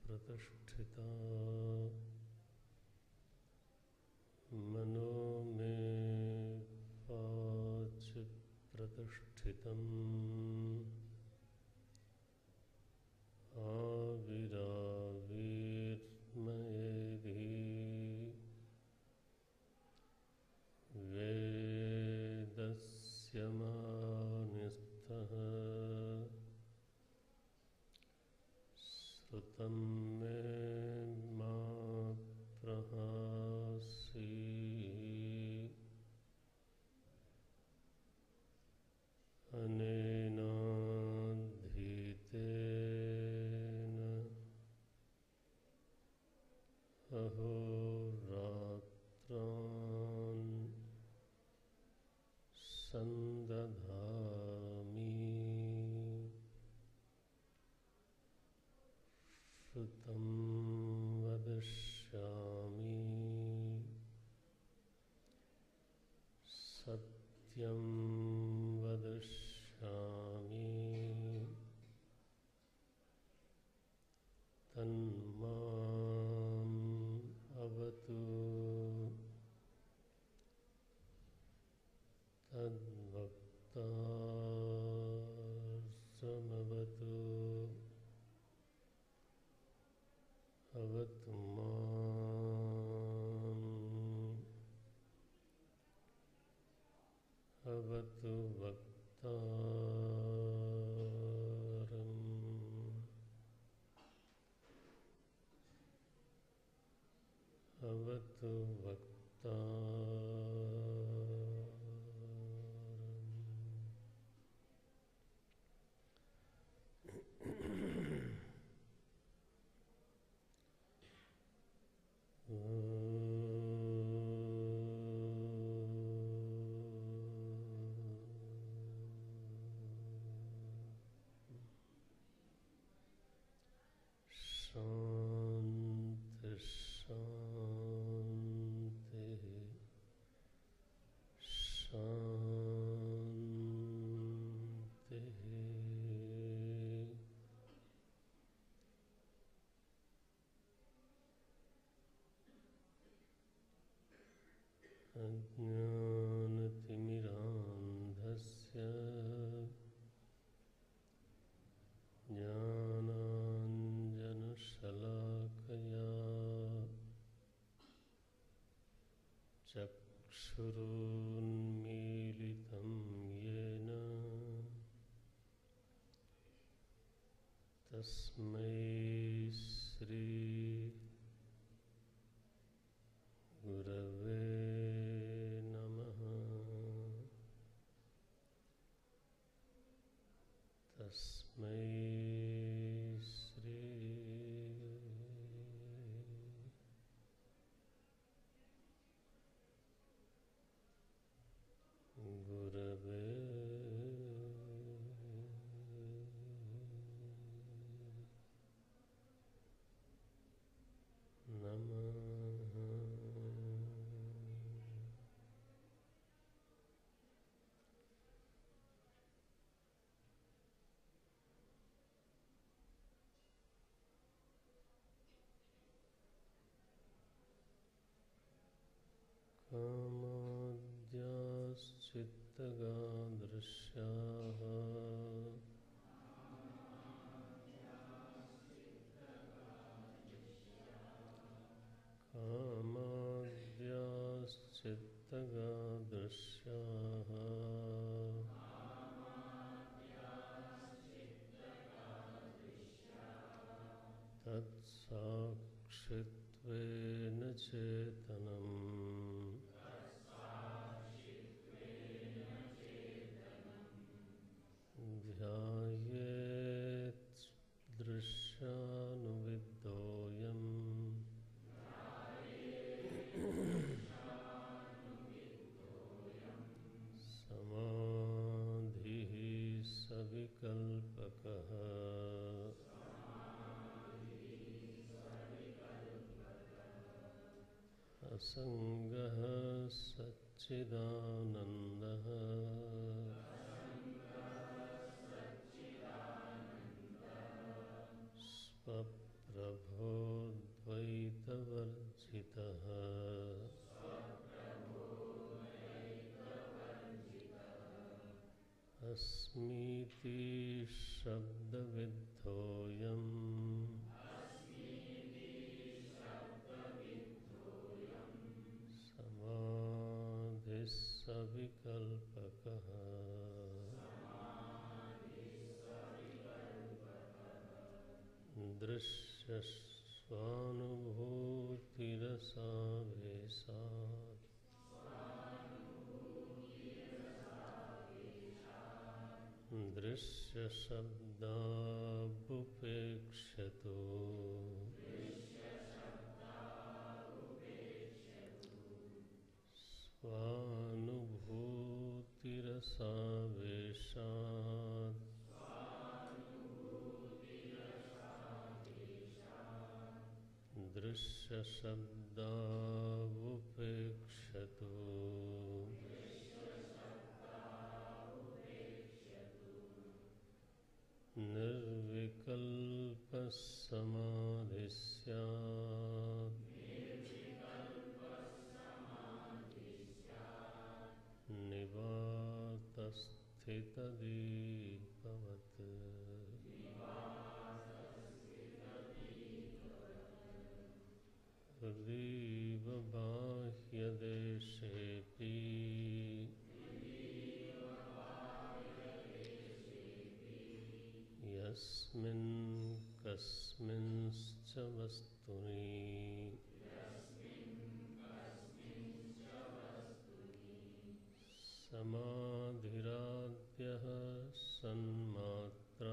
प्रतिष्ठिता मनो में वाच प्रतिष्ठितम् आविराविर्मयेधि वेदस्य मानिस्थः श्रुतं मे मा प्रहासी अनेनाधीतेन अहोरात्रान् संदधामि श्रुतं वदिष्यामि सत्यं वदिष्यामि तन्माम् अवतु तद्भक्तार्थमवतु अवतु माम् अवतु वक्तारम् अवतु शांति शांति शांति अज्ञानतिमिरान्धस्य ज्ञानाञ्जनशलाकया चक्षुरुन्मीलितं येन तस्मै श्री गुरवे नमः। तस्मै श्री गुरवे नमः। कामाद्या चित्तगा दृश्याः कामाद्याश्चित्तगा दृश्याः तत्साक्षित्वेन चेतनम् ध्यायेत् दृश्यानुविद्धोऽयम् समाधिः सविकल्पकः असङ्गः सच्चिदानन्दः स्वप्रभोद्वैतवर्जितः अस्मीति शब्दविद्धोऽयम् समाधिः सविकल्पकः दृश्यस्वानुभूतिरसावेशात् दृश्यशब्दाबुपेक्ष्यतो स्वानुभूतिरसावेशात् दृश्यशब्दाबुपेक्ष्यतो निर्विकल्पः समाधिः स्यात् निवातस्थितदीपवत् हृदीव बाह्यदेशेऽपि यस्मिन् कस्मिंश्च वस्तुनि समाधिराद्यः सन्मात्रात्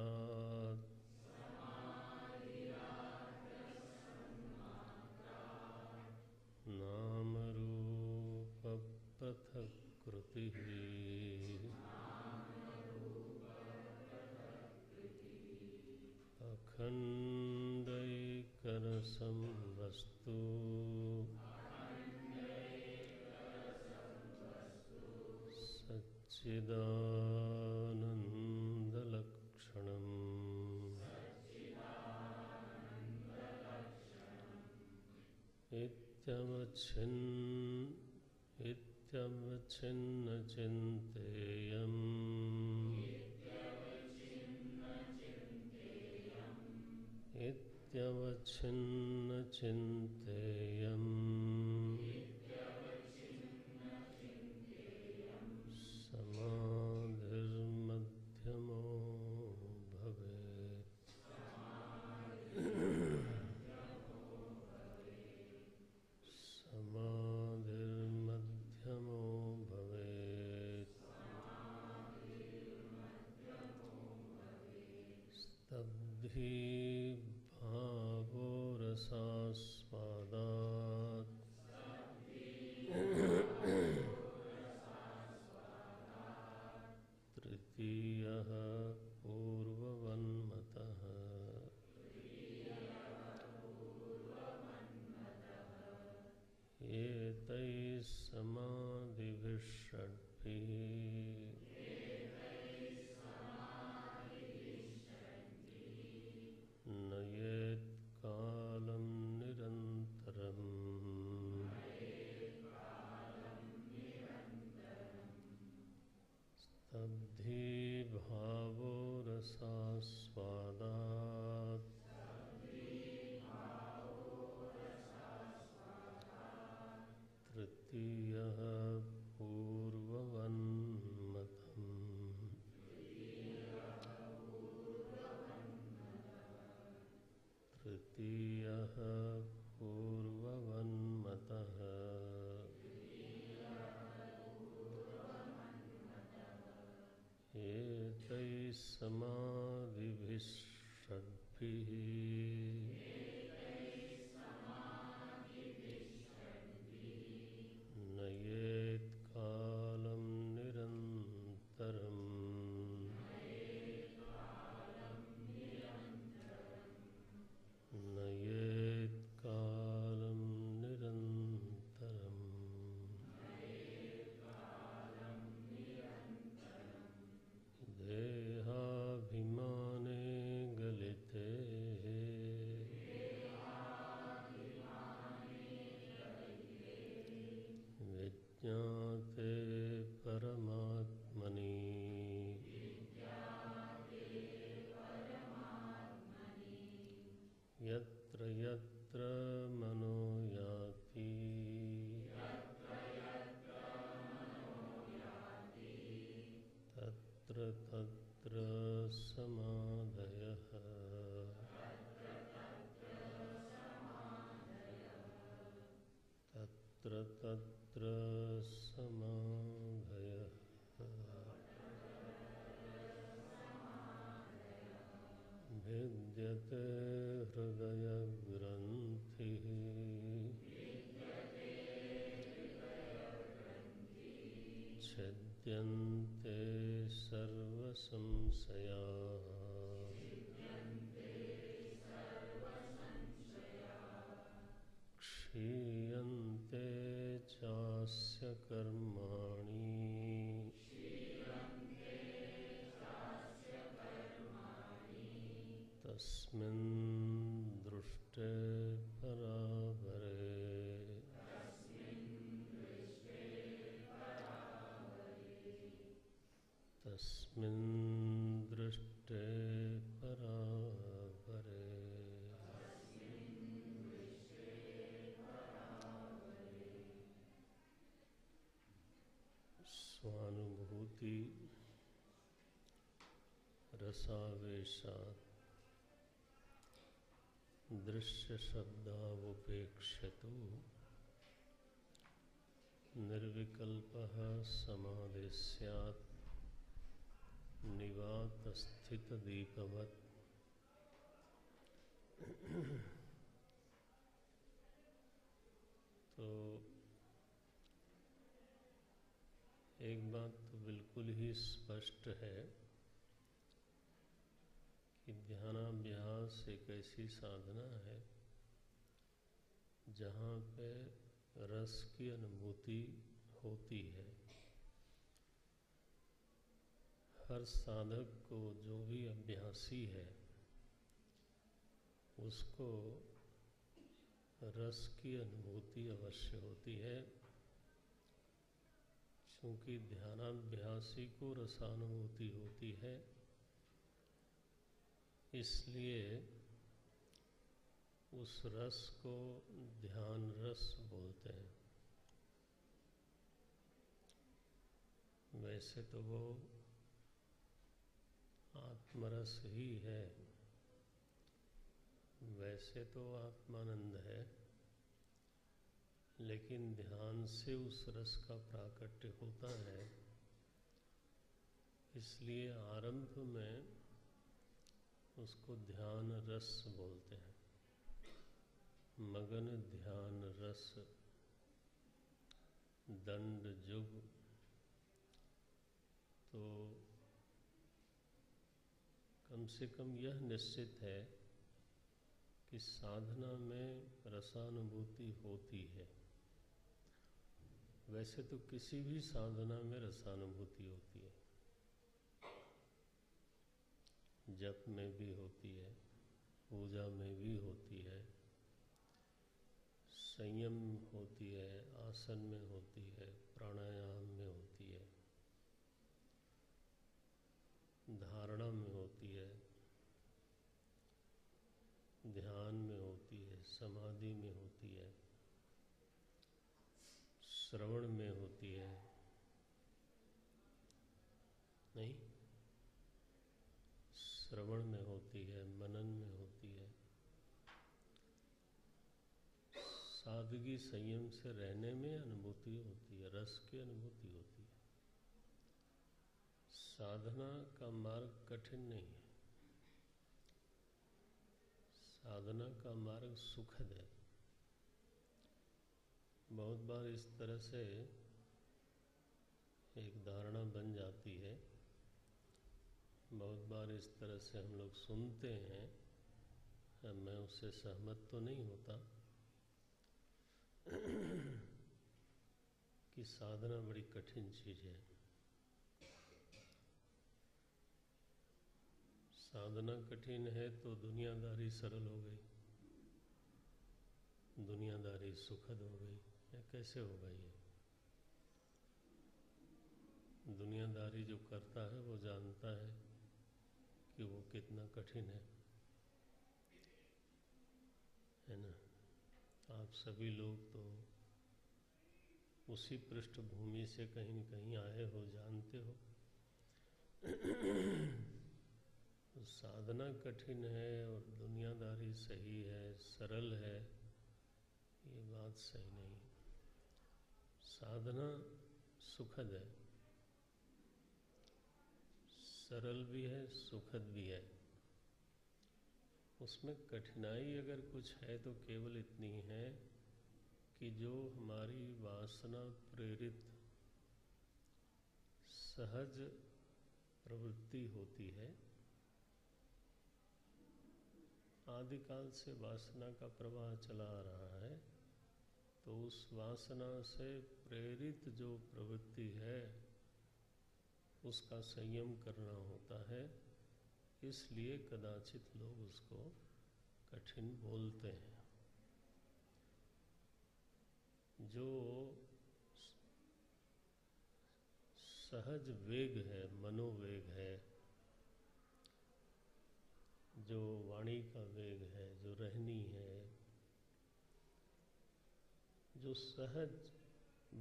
नामरूपपृथक्कृतिः अखण्डैकरसं वस्तु सच्चिदानन्दलक्षणम् इत्यवच्छिन्नचिन्तेयम् इत्यवच्छिन्नचिन्तेयम् समाधिर्मध्यमो भवेत् समाधिर्मध्यमो भवेत् स्तब्धी भावो रसास्वादात् तृतीयः पूर्ववन्मतः एतैः समाधिभिः षड्भिः नयेत् कालं निरन्तरम् तद्धि भावो रसास्वादात् तृतीयः पूर्ववन्मतम्। तृतीयः पूर्ववन्मतः। एतैः समाधिभिः षड्भिः नयेत् कालं निरन्तरम्। नयेत् कालं निरन्तरम्। देहाभिमाने गलिते विज्ञाते परमात्मनि। यत्र यत्र मनो याति तत्र तत्र समाधयः। तत्र तत्र समाधयः। भिद्यते हृदयग्रन्थिः छिद्यन्ते सर्वसंशयाः। क्षीयन्ते चास्य कर्माणि तस्मिन् दृष्टे परावरे। तस्मिन् दृष्टे परावरे। स्वानुभूति रसावेशात् दृश्य शब्दावुपेक्षतु निर्विकल्पः समाधि स्यात् निवातस्थितदीपवत्। तो एक बात तो बिल्कुल ही स्पष्ट है कि ध्यानाभ्यास एक ऐसी साधना है जहाँ पे रस की अनुभूति होती है। हर साधक को, जो भी अभ्यासी है, उसको रस की अनुभूति अवश्य होती है, क्योंकि ध्यानाभ्यासी को रसानुभूति होती है। इसलिए उस रस को ध्यान रस बोलते हैं। वैसे तो वो आत्मरस ही है, वैसे तो आत्मानंद है, लेकिन ध्यान से उस रस का प्राकट्य होता है। इसलिए आरंभ में उसको ध्यान रस बोलते हैं। मगन ध्यान रस दंड जुग। तो कम से कम यह निश्चित है कि साधना में रसानुभूति होती है। वैसे तो किसी भी साधना में रसानुभूति होती है, जप में भी होती है, पूजा में भी होती है, संयम होती है, आसन में होती है, प्राणायाम में होती है। समाधि में होती है, श्रवण में होती है, नहीं, श्रवण में होती है, मनन में होती है। सादगी संयम से रहने में अनुभूति होती है, रस की अनुभूति होती है। साधना का मार्ग कठिन नहीं है, साधना का मार्ग सुखद है। बहुत बार इस तरह से एक धारणा बन जाती है, बहुत बार इस तरह से हम लोग सुनते हैं, मैं उससे सहमत तो नहीं होता कि साधना बड़ी कठिन चीज़ है। साधना कठिन है तो दुनियादारी सरल हो गई, दुनियादारी सुखद हो गई। या कैसे होगा ये? दुनियादारी जो करता है वो जानता है कि वो कितना कठिन है ना। आप सभी लोग तो उसी पृष्ठभूमि से कहीं न कहीं आए हो, जानते हो। तो साधना कठिन है और दुनियादारी सही है, सरल है, ये बात सही नहीं। साधना सुखद है, सरल भी है, सुखद भी है। उसमें कठिनाई अगर कुछ है तो केवल इतनी है कि जो हमारी वासना प्रेरित सहज प्रवृत्ति होती है, आदिकाल से वासना का प्रवाह चला आ रहा है, तो उस वासना से प्रेरित जो प्रवृत्ति है उसका संयम करना होता है। इसलिए कदाचित लोग उसको कठिन बोलते हैं। जो सहज वेग है, मनोवेग है, जो वाणी का वेग है, जो रहनी है, जो सहज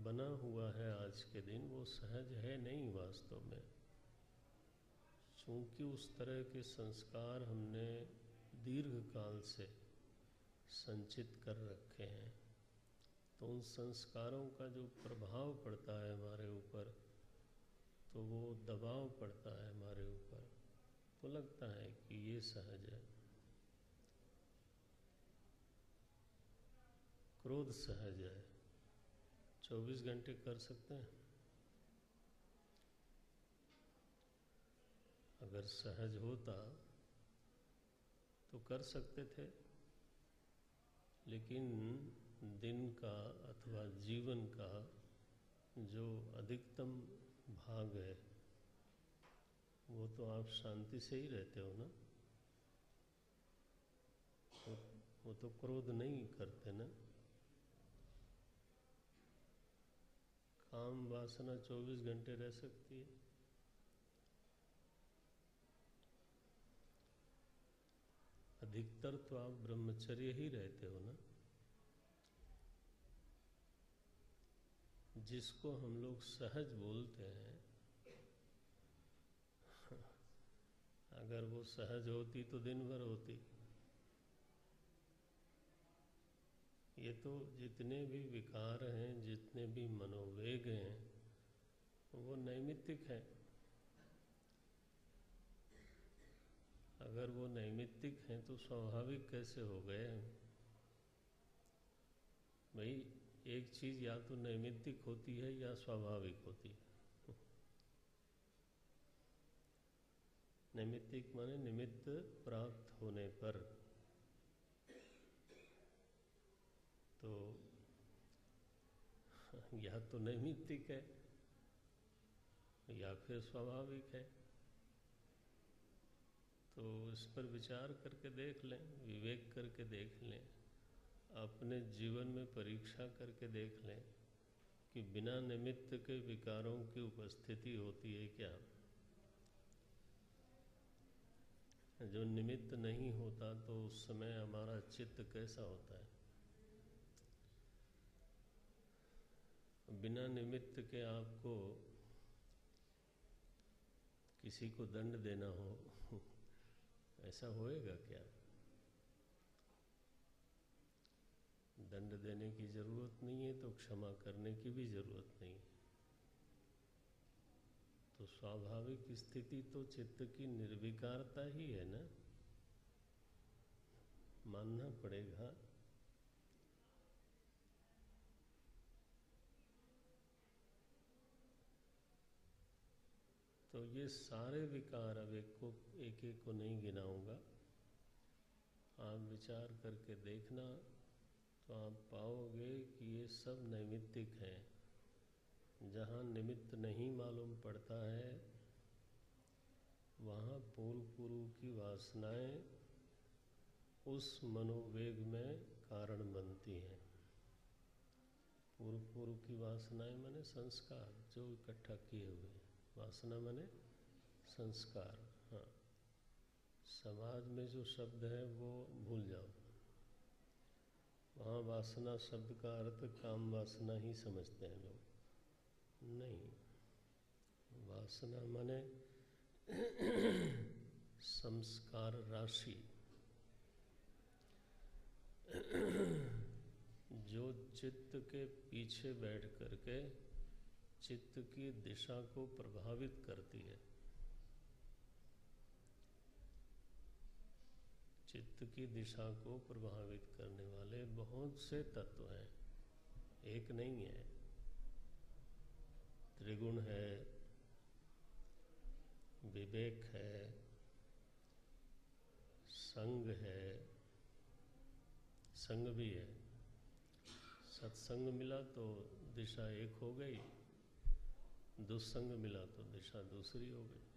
बना हुआ है आज के दिन, वो सहज है नहीं वास्तव में। चूँकि उस तरह के संस्कार हमने दीर्घ काल से संचित कर रखे हैं, तो उन संस्कारों का जो प्रभाव पड़ता है हमारे ऊपर, तो वो दबाव पड़ता है हमारे ऊपर, तो लगता है कि ये सहज है। क्रोध सहज है, 24 घंटे कर सकते हैं। अगर सहज होता तो कर सकते थे, लेकिन दिन का अथवा जीवन का जो अधिकतम भाग है वो तो आप शांति से ही रहते हो ना, वो तो क्रोध नहीं करते ना। काम वासना 24 घंटे रह सकती है। अधिकतर तो आप ब्रह्मचर्य ही रहते हो ना। जिसको हम लोग सहज बोलते हैं, अगर वो सहज होती तो दिन भर होती। ये तो जितने भी विकार हैं, जितने भी मनोवेग हैं, वो नैमित्तिक हैं। अगर वो नैमित्तिक हैं तो स्वाभाविक कैसे हो गए? भाई, एक चीज़ या तो नैमित्तिक होती है या स्वाभाविक होती है। नैमित्तिक माने निमित्त प्राप्त होने पर, तो या तो नैमित्तिक है या फिर स्वाभाविक है। तो इस पर विचार करके देख लें, विवेक करके देख लें, अपने जीवन में परीक्षा करके देख लें कि बिना निमित्त के विकारों की उपस्थिति होती है क्या। जो निमित्त नहीं होता तो उस समय हमारा चित्त कैसा होता है? बिना निमित्त के आपको किसी को दंड देना हो, ऐसा होएगा क्या? दंड देने की जरूरत नहीं है तो क्षमा करने की भी जरूरत नहीं है। तो स्वाभाविक स्थिति तो चित्त की निर्विकारता ही है ना, मानना पड़ेगा। तो ये सारे विकार, अब एक को नहीं गिनाऊंगा, आप विचार करके देखना तो आप पाओगे कि ये सब नैमित्तिक हैं। जहाँ निमित्त नहीं मालूम पड़ता है वहाँ पूर्व की वासनाएं उस मनोवेग में कारण बनती हैं। पूर्व की वासनाएं माने संस्कार जो इकट्ठा किए हुए हैं। वासना माने संस्कार। हाँ, समाज में जो शब्द है वो भूल जाओ, वहाँ वासना शब्द का अर्थ काम वासना ही समझते हैं लोग। नहीं, वासना माने संस्कार राशि जो चित्त के पीछे बैठ करके चित्त की दिशा को प्रभावित करती है। चित्त की दिशा को प्रभावित करने वाले बहुत से तत्व हैं, एक नहीं है। त्रिगुण है, विवेक है, संग है, संग भी है। सत्संग मिला तो दिशा एक हो गई, दुस्संग मिला तो दिशा दूसरी हो गई।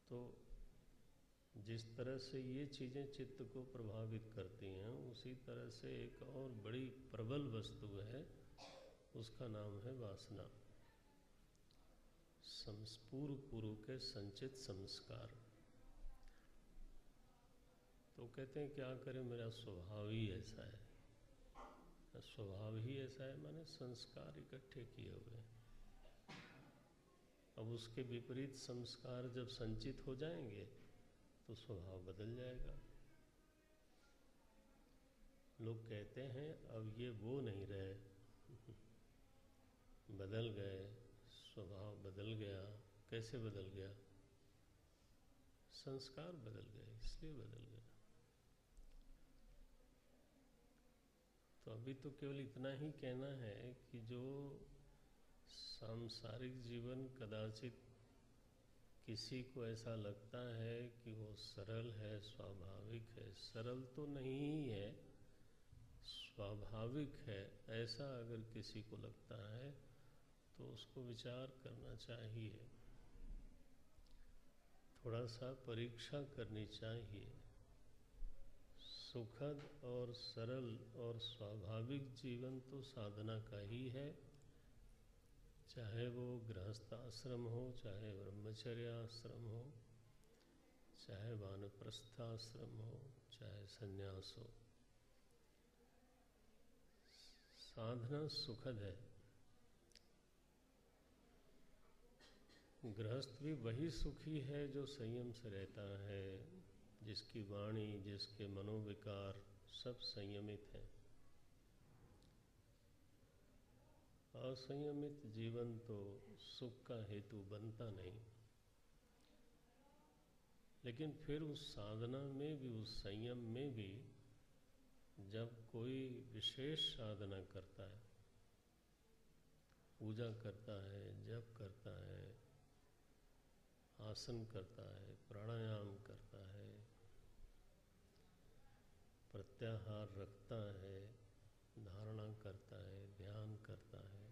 तो जिस तरह से ये चीज़ें चित्त को प्रभावित करती हैं, उसी तरह से एक और बड़ी प्रबल वस्तु है, उसका नाम है वासना। पूर्व के संचित संस्कार। तो कहते हैं क्या करें, मेरा स्वभाव ही ऐसा है। स्वभाव ही ऐसा है माने संस्कार इकट्ठे किए हुए हैं। अब उसके विपरीत संस्कार जब संचित हो जाएंगे तो स्वभाव बदल जाएगा। लोग कहते हैं अब ये वो नहीं रहे, बदल गए, स्वभाव बदल गया। कैसे बदल गया? संस्कार बदल गए, इसलिए बदल गया। तो अभी तो केवल इतना ही कहना है कि जो सांसारिक जीवन कदाचित किसी को ऐसा लगता है कि वो सरल है, स्वाभाविक है। सरल तो नहीं ही है, स्वाभाविक है। ऐसा अगर किसी को लगता है तो उसको विचार करना चाहिए, थोड़ा सा परीक्षा करनी चाहिए। सुखद और सरल और स्वाभाविक जीवन तो साधना का ही है, चाहे वो गृहस्थ आश्रम हो, चाहे ब्रह्मचर्य आश्रम हो, चाहे वानप्रस्थ आश्रम हो, चाहे संन्यास हो। साधना सुखद है। गृहस्थ भी वही सुखी है जो संयम से रहता है, जिसकी वाणी, जिसके मनोविकार सब संयमित हैं। असंयमित जीवन तो सुख का हेतु बनता नहीं। लेकिन फिर उस साधना में भी, उस संयम में भी, जब कोई विशेष साधना करता है, पूजा करता है, जप करता है, आसन करता है, प्राणायाम करता है, प्रत्याहार रखता है, धारणा करता है, ध्यान करता है,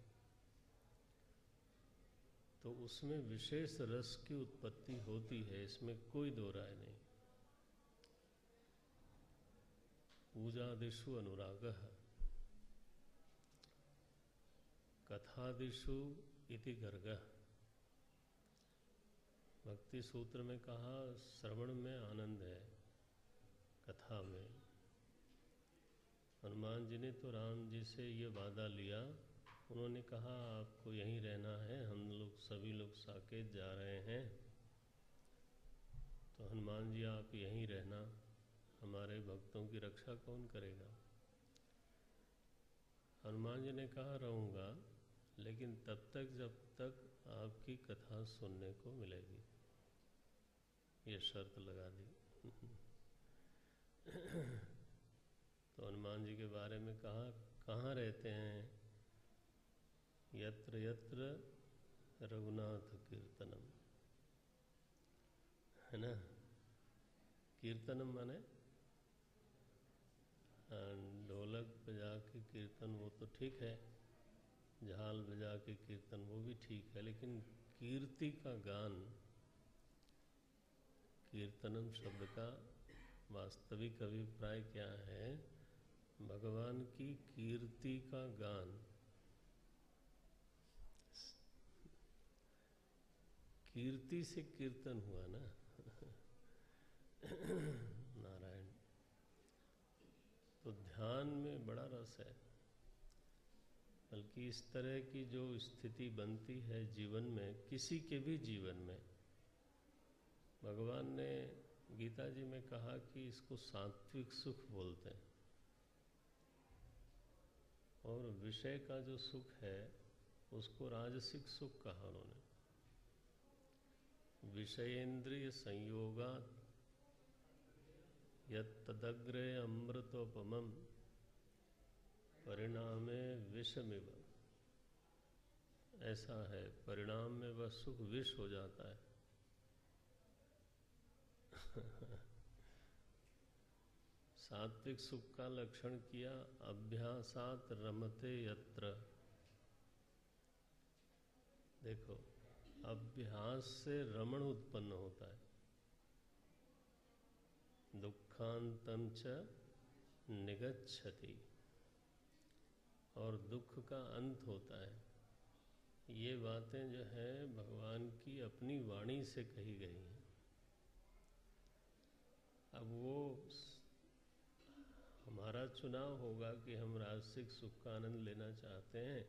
तो उसमें विशेष रस की उत्पत्ति होती है, इसमें कोई दो राय नहीं। पूजादिषु अनुरागः, कथादिषु इति गर्गः, भक्ति सूत्र में कहा श्रवण में आनंद है, कथा में। हनुमान जी ने तो राम जी से ये वादा लिया, उन्होंने कहा आपको यहीं रहना है, हम लोग सभी लोग साकेत जा रहे हैं, तो हनुमान जी आप यहीं रहना, हमारे भक्तों की रक्षा कौन करेगा। हनुमान जी ने कहा रहूँगा, लेकिन तब तक जब तक आपकी कथा सुनने को मिलेगी, ये शर्त लगा दी। तो हनुमान जी के बारे में कहा कहाँ रहते हैं, यत्र यत्र रघुनाथ कीर्तनम, है ना। कीर्तनम माने ढोलक बजा के कीर्तन, वो तो ठीक है, झाल बजा के कीर्तन वो भी ठीक है, लेकिन कीर्ति का गान, कीर्तनम शब्द का वास्तविक अभिप्राय क्या है, भगवान की कीर्ति का गान। कीर्ति से कीर्तन हुआ ना। नारायण। तो ध्यान में बड़ा रस है, बल्कि इस तरह की जो स्थिति बनती है जीवन में, किसी के भी जीवन में, भगवान ने गीता जी में कहा कि इसको सात्विक सुख बोलते हैं। और विषय का जो सुख है उसको राजसिक सुख कहा उन्होंने। विषयेंद्रिय संयोगात् यत्तदग्रे अमृतोपमं परिणामे विषमिव। ऐसा है, परिणाम में वह सुख विष हो जाता है। सात्विक सुख का लक्षण किया, अभ्यासात रमते यत्र। देखो, अभ्यास से रमण उत्पन्न होता है, दुखांतं च निगच्छति, और दुख का अंत होता है। ये बातें जो है भगवान की अपनी वाणी से कही गई हैं। अब वो हमारा चुनाव होगा कि हम राजसिक सुख का आनंद लेना चाहते हैं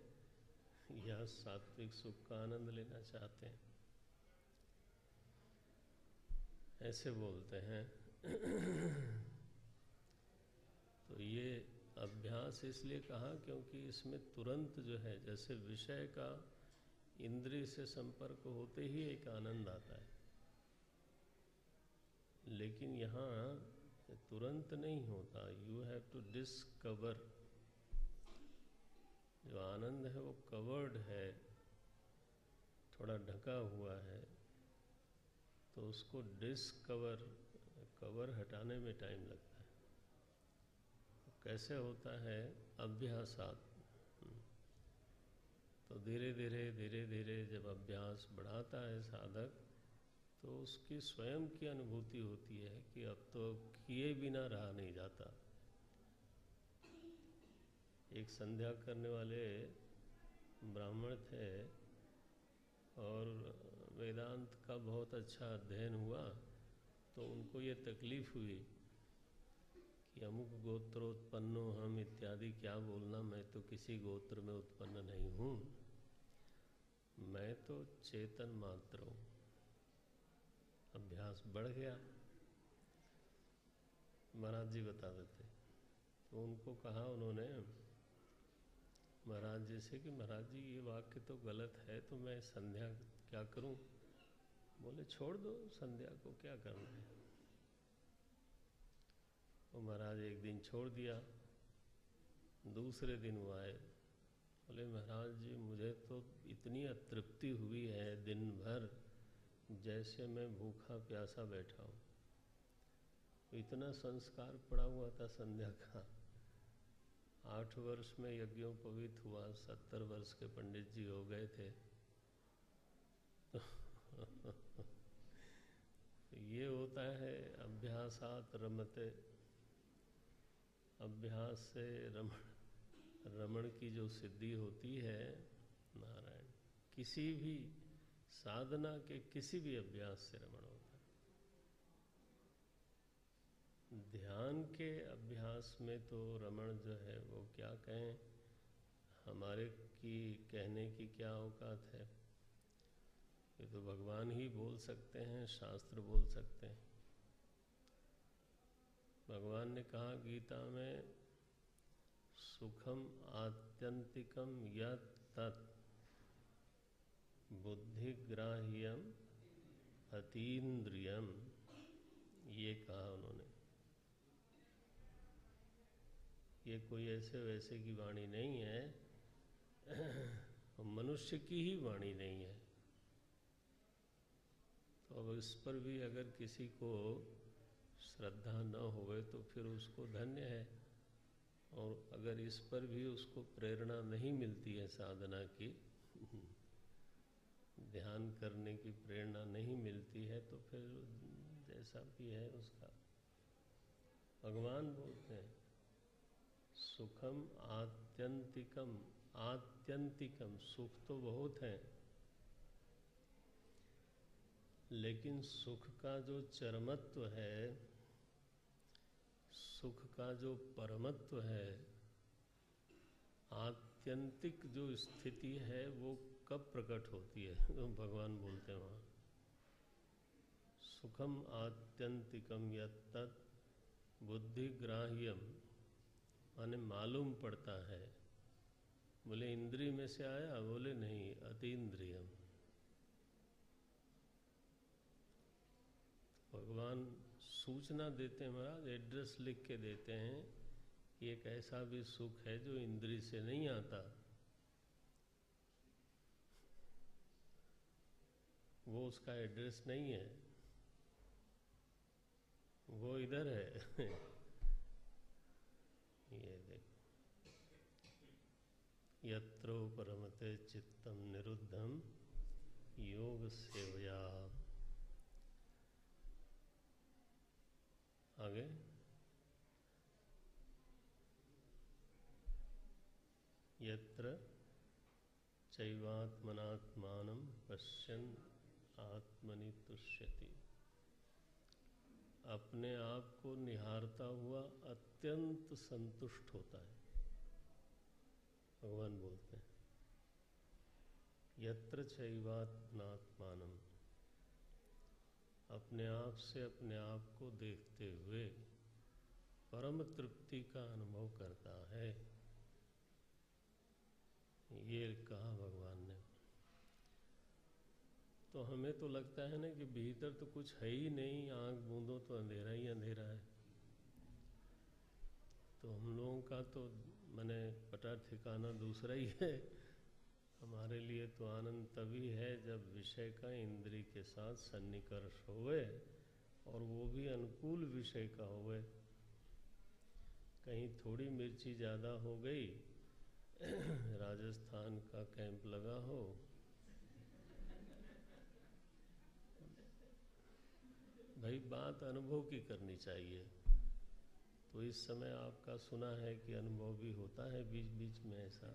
या सात्विक सुख का आनंद लेना चाहते हैं। ऐसे बोलते हैं। तो ये अभ्यास इसलिए कहा क्योंकि इसमें तुरंत जो है, जैसे विषय का इंद्रिय से संपर्क होते ही एक आनंद आता है, लेकिन यहाँ तुरंत नहीं होता। You have to discover. जो आनंद है वो कवर्ड है, थोड़ा ढका हुआ है, तो उसको डिस्कवर, कवर हटाने में टाइम लगता है। कैसे होता है? अभ्यासात। तो धीरे धीरे जब अभ्यास बढ़ाता है साधक, तो उसकी स्वयं की अनुभूति होती है कि अब तो किए बिना रहा नहीं जाता। एक संध्या करने वाले ब्राह्मण थे और वेदांत का बहुत अच्छा अध्ययन हुआ, तो उनको ये तकलीफ हुई कि अमुक गोत्रोत्पन्नो हम इत्यादि क्या बोलना, मैं तो किसी गोत्र में उत्पन्न नहीं हूँ, मैं तो चेतन मात्र हूँ। अभ्यास बढ़ गया। महाराज जी बता देते, तो उनको कहा उन्होंने महाराज जी से कि महाराज जी ये वाक्य तो गलत है, तो मैं संध्या क्या करूं? बोले छोड़ दो संध्या को, क्या करना है। तो महाराज एक दिन छोड़ दिया, दूसरे दिन वो आए, बोले महाराज जी मुझे तो इतनी अतृप्ति हुई है दिन भर, जैसे मैं भूखा प्यासा बैठा हूँ। इतना संस्कार पड़ा हुआ था संध्या का। 8 वर्ष में यज्ञोपवीत हुआ, 70 वर्ष के पंडित जी हो गए थे। ये होता है अभ्यासात रमते। अभ्यास से रमण की जो सिद्धि होती है, नारायण, किसी भी साधना के किसी भी अभ्यास से रमण होता है। ध्यान के अभ्यास में तो रमण जो है वो क्या कहें, हमारे की कहने की क्या औकात है। ये तो भगवान ही बोल सकते हैं, शास्त्र बोल सकते हैं। भगवान ने कहा गीता में, सुखम आत्यंतिकम यत् तत् बुद्धिग्राह्यम अतीन्द्रियम, ये कहा उन्होंने। ये कोई ऐसे वैसे की वाणी नहीं है, मनुष्य की ही वाणी नहीं है। तो अब इस पर भी अगर किसी को श्रद्धा न होवे तो फिर उसको धन्य है, और अगर इस पर भी उसको प्रेरणा नहीं मिलती है साधना की, ध्यान करने की प्रेरणा नहीं मिलती है, तो फिर जैसा भी है उसका। भगवान बोलते हैं सुखम आत्यंतिकम, आत्यंतिकम सुख तो बहुत है, लेकिन सुख का जो चरमत्व है, सुख का जो परमत्व है, आत्यंतिक जो स्थिति है, वो कब प्रकट होती है, तो भगवान बोलते हैं वहाँ सुखम आत्यंतिकम यत्तत् बुद्धिग्राह्यम, माने मालूम पड़ता है। बोले इंद्रिय में से आया, बोले नहीं, अतीन्द्रियम। भगवान सूचना देते हैं महाराज, एड्रेस लिख के देते हैं कि एक ऐसा भी सुख है जो इंद्रिय से नहीं आता, वो उसका एड्रेस नहीं है, वो इधर है। ये देखो, यत्रो परमते चित्तम निरुद्धम योग सेवया। आगे यत्र चैवात्मनात्मानं पश्यन् आत्मनि तुष्यति, अपने आप को निहारता हुआ अत्यंत संतुष्ट होता है। भगवान बोलते हैं यत्र चैवात्मनात्मानं, अपने आप से अपने आप को देखते हुए परम तृप्ति का अनुभव करता है। ये कहा भगवान ने। तो हमें तो लगता है ना कि भीतर तो कुछ है ही नहीं, आंख बूंदो तो अंधेरा ही अंधेरा है। तो हम लोगों का तो माने पटा ठिकाना दूसरा ही है। हमारे लिए तो आनंद तभी है जब विषय का इंद्रिय के साथ सन्निकर्ष होवे, और वो भी अनुकूल विषय का होवे। कहीं थोड़ी मिर्ची ज़्यादा हो गई, राजस्थान का कैंप लगा हो, भाई बात अनुभव की करनी चाहिए। तो इस समय आपका सुना है कि अनुभव भी होता है बीच बीच में ऐसा।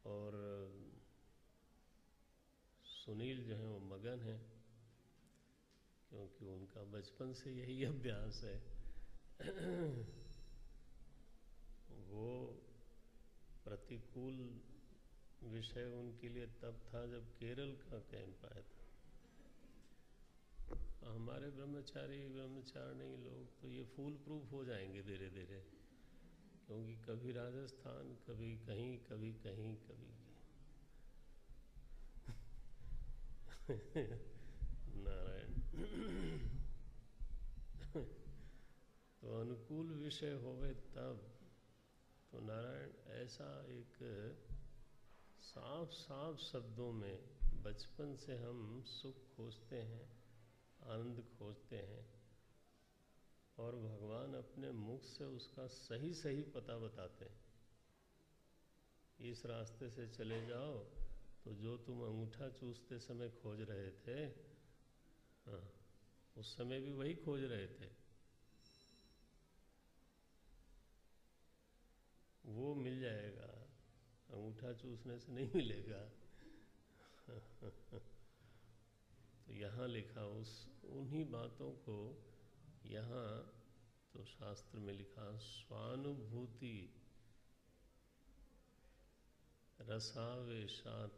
और सुनील जो है वो मगन है, क्योंकि उनका बचपन से यही अभ्यास है। वो प्रतिकूल विषय उनके लिए तब था जब केरल का कैंप आया था। हमारे ब्रह्मचारिणी लोग तो ये फूल प्रूफ हो जाएंगे धीरे धीरे, क्योंकि कभी राजस्थान, कभी कहीं, कभी कहीं, कभी नारायण। तो अनुकूल विषय होवे तब तो नारायण ऐसा एक साफ साफ शब्दों में बचपन से हम सुख खोजते हैं, आनंद खोजते हैं, और भगवान अपने मुख से उसका सही सही पता बताते हैं। इस रास्ते से चले जाओ तो जो तुम अंगूठा चूसते समय खोज रहे थे, हाँ, उस समय भी वही खोज रहे थे, वो मिल जाएगा। अंगूठा चूसने से नहीं मिलेगा। तो यहाँ लिखा उन्हीं बातों को यहाँ तो शास्त्र में लिखा, स्वानुभूति रसावेशात,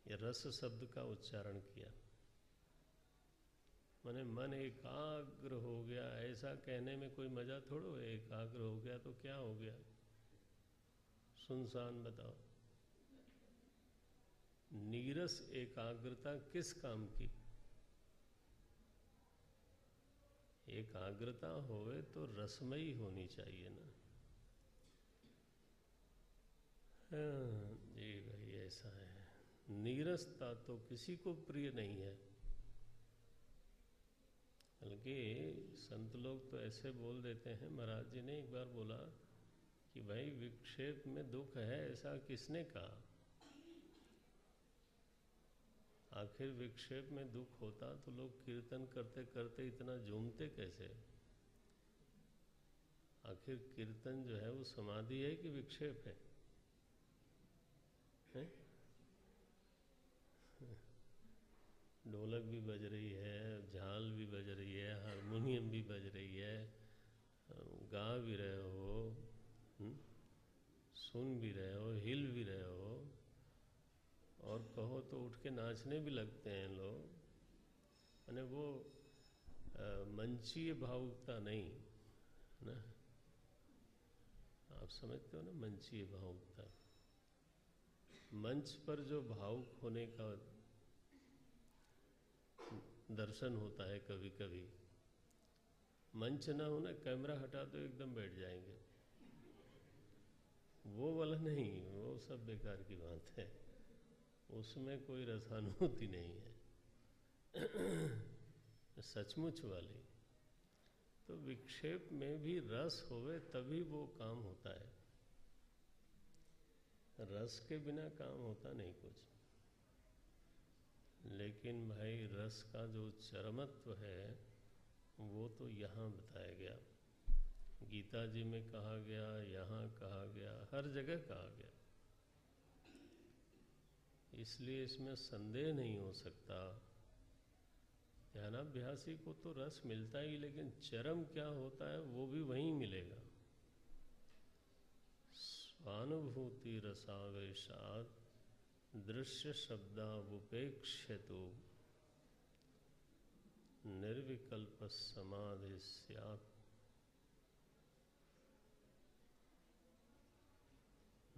ये रस शब्द का उच्चारण किया, माने मन एकाग्र हो गया। ऐसा कहने में कोई मजा थोड़ो है, एकाग्र हो गया तो क्या हो गया, सुनसान बताओ। नीरस एकाग्रता किस काम की? एकाग्रता होवे तो रसमयी होनी चाहिए ना। हाँ जी भाई, ऐसा है। नीरसता तो किसी को प्रिय नहीं है। बल्कि संत लोग तो ऐसे बोल देते हैं, महाराज जी ने एक बार बोला कि भाई विक्षेप में दुख है, ऐसा किसने कहा? आखिर विक्षेप में दुख होता तो लोग कीर्तन करते करते इतना झूमते कैसे? आखिर कीर्तन जो है वो समाधि है कि विक्षेप है? ढोलक भी बज रही है, झाल भी बज रही है, हारमोनियम भी बज रही है, गा भी रहे हो, सुन भी रहे हो, हिल भी रहे हो, और कहो तो उठ के नाचने भी लगते हैं लोग। माने वो मंचीय भावुकता नहीं ना, आप समझते हो ना, मंचीय भावुकता। मंच पर जो भावुक होने का दर्शन होता है कभी कभी, मंच ना हो ना, कैमरा हटा तो एकदम बैठ जाएंगे, वो वाला नहीं, वो सब बेकार की बात है, उसमें कोई रसानुभूति नहीं है। सचमुच वाली तो विक्षेप में भी रस होवे तभी वो काम होता है, रस के बिना काम होता नहीं कुछ। लेकिन भाई रस का जो चरमत्व है वो तो यहाँ बताया गया, गीता जी में कहा गया, यहाँ कहा गया, हर जगह कहा गया। इसलिए इसमें संदेह नहीं हो सकता। ध्यानाभ्यासी को तो रस मिलता ही, लेकिन चरम क्या होता है वो भी वहीं मिलेगा। स्वानुभूति रसावेशात दृश्य शब्दावुपेक्ष्यतु निर्विकल्प समाधि स्यात्।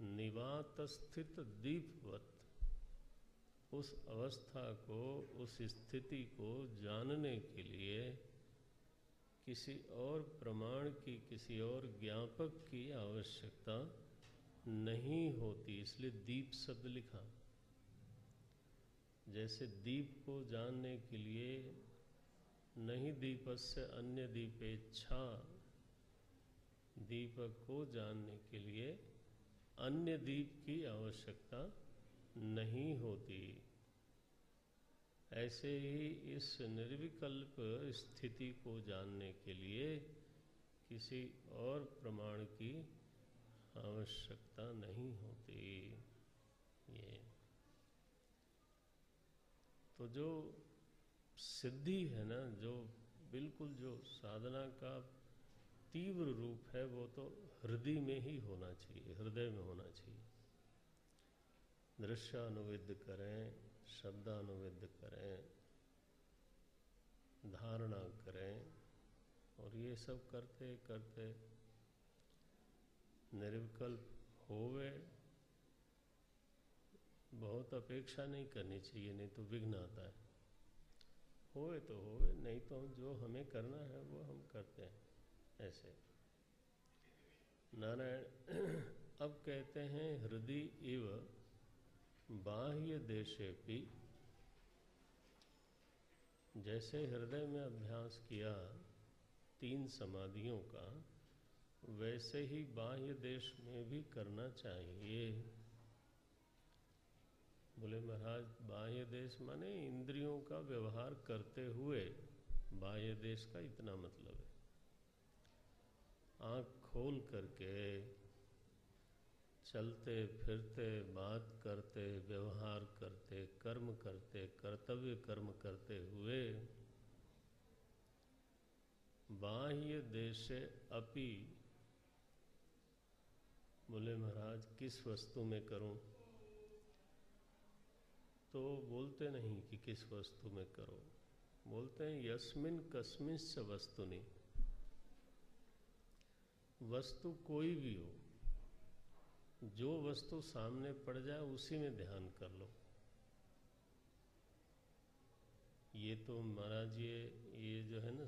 निवात स्थित दीपवत, उस अवस्था को, उस स्थिति को जानने के लिए किसी और प्रमाण की, किसी और ज्ञापक की आवश्यकता नहीं होती, इसलिए दीप शब्द लिखा। जैसे दीप को जानने के लिए नहीं दीपस्य अन्य दीपेच्छा, दीपक को जानने के लिए अन्य दीप की आवश्यकता नहीं होती, ऐसे ही इस निर्विकल्प स्थिति को जानने के लिए किसी और प्रमाण की आवश्यकता नहीं होती। ये तो जो सिद्धि है ना, जो बिल्कुल जो साधना का तीव्र रूप है, वो तो हृदय में ही होना चाहिए, हृदय में होना चाहिए। दृश्यानुविद करें, शब्दानुविद करें, धारणा करें, और ये सब करते करते निर्विकल्प होवे। बहुत अपेक्षा नहीं करनी चाहिए, नहीं तो विघ्न आता है। होवे तो होवे, नहीं तो जो हमें करना है वो हम करते हैं। ऐसे नारायण अब कहते हैं हृदय इव बाह्य देशेपि, जैसे हृदय में अभ्यास किया 3 समाधियों का, वैसे ही बाह्य देश में भी करना चाहिए। बोले महाराज बाह्य देश माने इंद्रियों का व्यवहार करते हुए, बाह्य देश का इतना मतलब है आँख खोल करके चलते फिरते, बात करते, व्यवहार करते, कर्म करते, कर्तव्य कर्म करते हुए बाह्य देशे अपि, बोले महाराज किस वस्तु में करूं? तो बोलते नहीं कि किस वस्तु में करो, बोलते हैं यस्मिन कस्मिंश्च वस्तुनि, वस्तु कोई भी हो, जो वस्तु सामने पड़ जाए उसी में ध्यान कर लो। ये तो महाराज ये जो है ना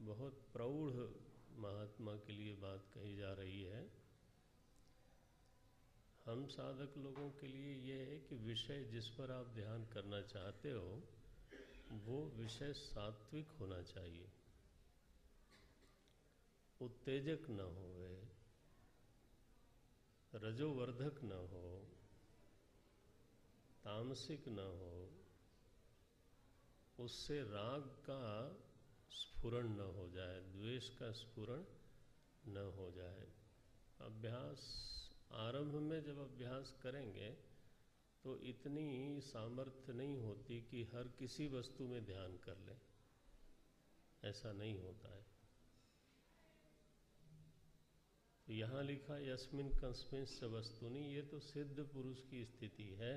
बहुत प्रौढ़ महात्मा के लिए बात कही जा रही है। हम साधक लोगों के लिए ये है कि विषय जिस पर आप ध्यान करना चाहते हो वो विषय सात्विक होना चाहिए, उत्तेजक न होवे, रजोवर्धक न हो, तामसिक न हो, उससे राग का स्फुरण न हो जाए, द्वेष का स्फुरण न हो जाए। अभ्यास आरंभ में जब अभ्यास करेंगे तो इतनी सामर्थ्य नहीं होती कि हर किसी वस्तु में ध्यान कर लें, ऐसा नहीं होता है। तो यहाँ लिखा यस्मिन कस्मिंश्च वस्तुनि, ये तो सिद्ध पुरुष की स्थिति है,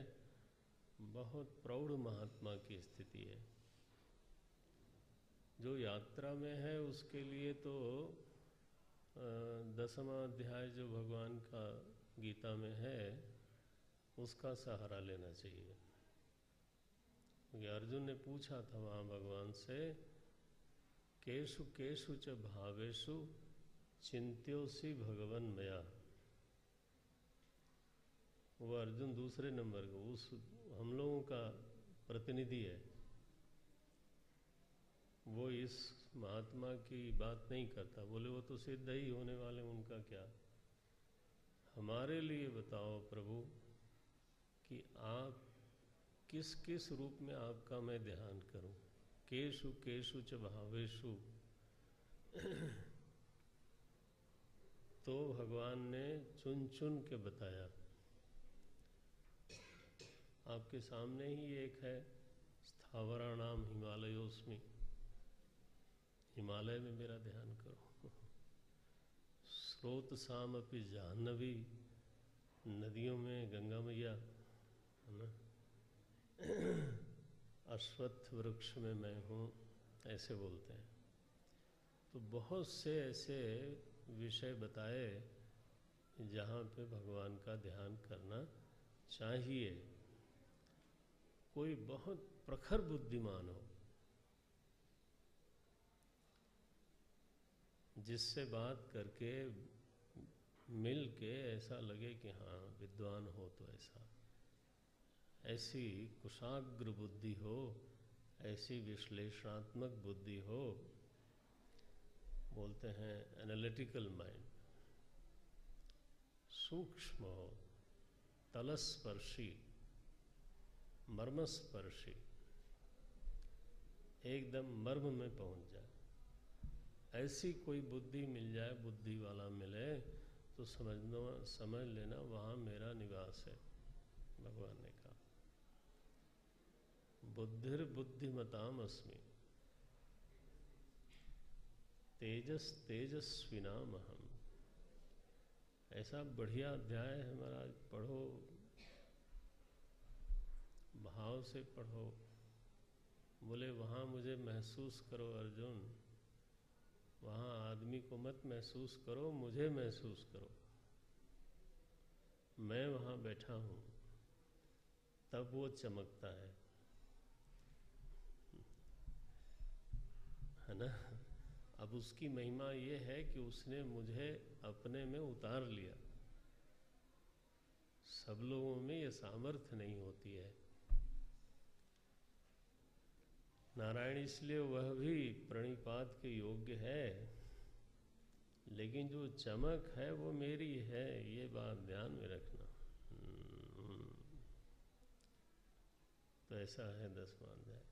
बहुत प्रौढ़ महात्मा की स्थिति है। जो यात्रा में है उसके लिए तो 10वां अध्याय जो भगवान का गीता में है उसका सहारा लेना चाहिए। क्योंकि अर्जुन ने पूछा था वहाँ भगवान से, केषु केषु च भावेषु चिंत्योसि भगवन मया। वो अर्जुन दूसरे नंबर का, उस हम लोगों का प्रतिनिधि है, वो इस महात्मा की बात नहीं करता। बोले वो तो सिद्ध ही होने वाले, उनका क्या। हमारे लिए बताओ प्रभु कि आप किस किस रूप में आपका मैं ध्यान करूं। केषु केषु च भावेषु तो भगवान ने चुन चुन के बताया। आपके सामने ही एक है, स्थावराणाम हिमालयोस्मि, हिमालय में मेरा ध्यान करो। स्रोतसामपि जाह्नवी, नदियों में गंगा मैया है ना। अश्वत्थ वृक्ष में मैं हूँ, ऐसे बोलते हैं। तो बहुत से ऐसे विषय बताए जहाँ पे भगवान का ध्यान करना चाहिए। कोई बहुत प्रखर बुद्धिमान हो, जिससे बात करके मिल के ऐसा लगे कि हाँ विद्वान हो, तो ऐसी कुशाग्र बुद्धि हो, ऐसी विश्लेषणात्मक बुद्धि हो, बोलते हैं एनालिटिकल माइंड, सूक्ष्म हो, तलस्पर्शी, मर्मस्पर्शी, एकदम मर्म में पहुंच जाए। ऐसी कोई बुद्धि मिल जाए, बुद्धि वाला मिले, तो समझ लेना वहाँ मेरा निवास है। भगवान ने कहा बुद्धिर बुद्धिमताम अस्मि, तेजस तेजस्विनाम अहम्। ऐसा बढ़िया अध्याय है महाराज, पढ़ो, भाव से पढ़ो। बोले वहाँ मुझे महसूस करो अर्जुन, वहाँ आदमी को मत महसूस करो, मुझे महसूस करो। मैं वहाँ बैठा हूँ, तब वो चमकता है ना। अब उसकी महिमा ये है कि उसने मुझे अपने में उतार लिया। सब लोगों में ये सामर्थ्य नहीं होती है। नारायण इसलिए वह भी प्रणिपात के योग्य है, लेकिन जो चमक है वो मेरी है, ये बात ध्यान में रखना। तो ऐसा है 10वां अध्याय।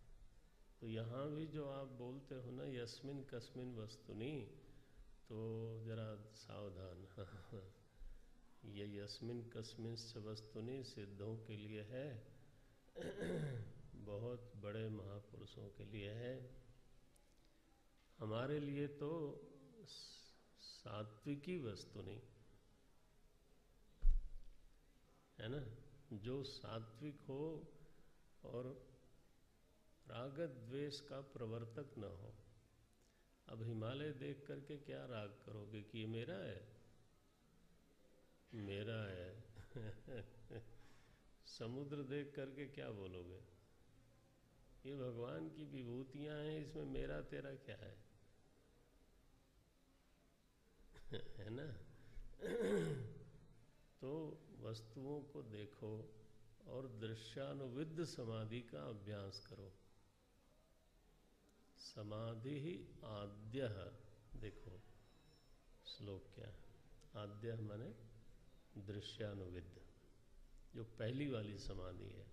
तो यहाँ भी जो आप बोलते हो ना यस्मिन कस्मिन वस्तुनि, तो जरा सावधान। ये यस्मिन कस्मिंश्च वस्तुनि सिद्धों के लिए है, बहुत बड़े महापुरुषों के लिए है। हमारे लिए तो सात्विकी वस्तु नहीं है ना, जो सात्विक हो और राग द्वेष का प्रवर्तक न हो। अब हिमालय देख करके क्या राग करोगे कि ये मेरा है, मेरा है। समुद्र देख करके क्या बोलोगे, ये भगवान की विभूतियां हैं, इसमें मेरा तेरा क्या है, है ना। तो वस्तुओं को देखो और दृश्यानुविद्ध समाधि का अभ्यास करो। समाधि ही आद्य, देखो श्लोक क्या है, आद्य माने दृश्यानुविद्ध, जो पहली वाली समाधि है।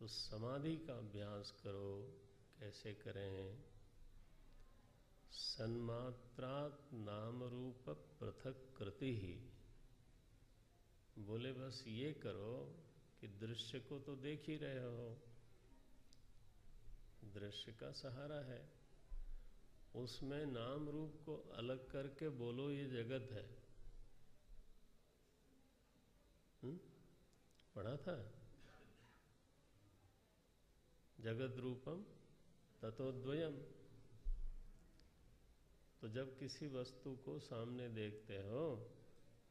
तो समाधि का अभ्यास करो, कैसे करें? सन्मात्रात नाम रूप पृथक कृति ही, बोले बस ये करो कि दृश्य को तो देख ही रहे हो, दृश्य का सहारा है, उसमें नाम रूप को अलग करके बोलो ये जगत है। पढ़ा था, जगत रूपम ततोद्वयम। तो जब किसी वस्तु को सामने देखते हो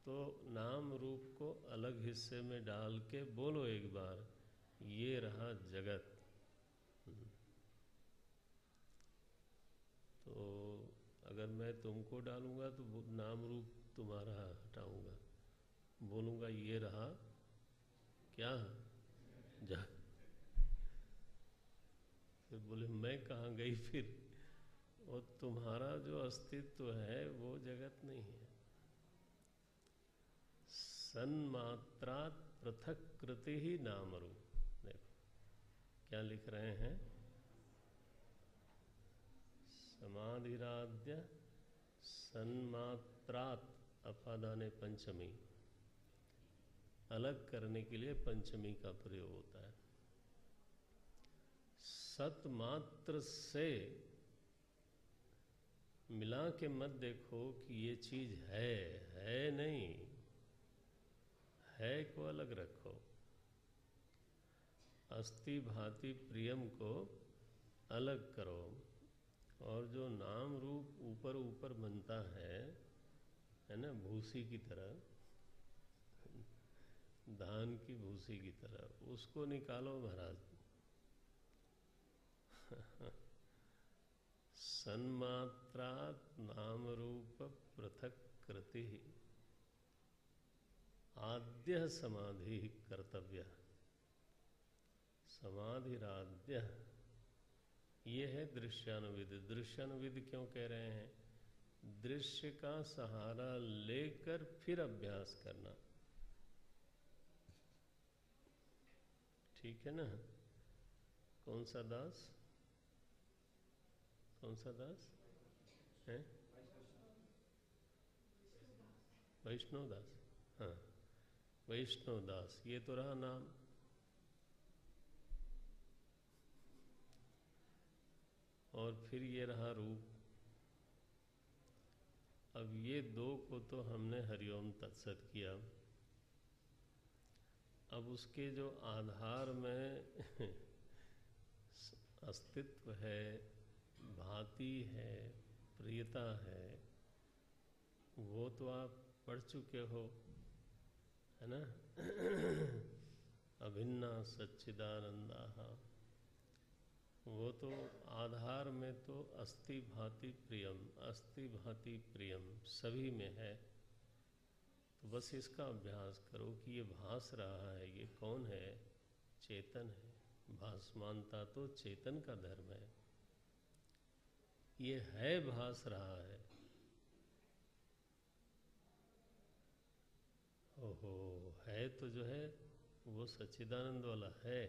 तो नाम रूप को अलग हिस्से में डाल के बोलो एक बार, ये रहा जगत। तो अगर मैं तुमको डालूंगा तो नाम रूप तुम्हारा हटाऊंगा, बोलूंगा ये रहा क्या, फिर बोले मैं कहाँ गई फिर, और तुम्हारा जो अस्तित्व है वो जगत नहीं है। सन्मात्रात पृथक कृति ही नाम रूप। देखो क्या लिख रहे हैं, समाधिराद्य सन्मात्रात, अपादाने पंचमी, अलग करने के लिए पंचमी का प्रयोग होता है। सतमात्र से मिला के मत देखो कि ये चीज है नहीं, है को अलग रखो। अस्ति भाति प्रियम को अलग करो, और जो नाम रूप ऊपर ऊपर बनता है ना, भूसी की तरह, धान की भूसी की तरह, उसको निकालो महाराज। सन्मात्रात नाम रूप पृथक कृति आद्य समाधि कर्तव्य। समाधिराद्य ये है दृश्यानुविद। दृश्यानुविद क्यों कह रहे हैं? दृश्य का सहारा लेकर फिर अभ्यास करना, ठीक है ना। कौन सा दास, कौन सा दास है? वैष्णव दास, हाँ वैष्णव दास, ये तो रहा नाम। और फिर ये रहा रूप। अब ये दो को तो हमने हरिओम तत्सत किया। अब उसके जो आधार में अस्तित्व है, भांति है, प्रियता है, वो तो आप पढ़ चुके हो, है ना। अभिन्ना सच्चिदानंदा, वो तो आधार में तो अस्ति भांति प्रियम, अस्ति भांति प्रियम सभी में है। तो बस इसका अभ्यास करो कि ये भास रहा है, ये कौन है? चेतन है। भासमानता तो चेतन का धर्म है। ये है भास रहा है। ओहो, है तो जो है वो सच्चिदानंद वाला है।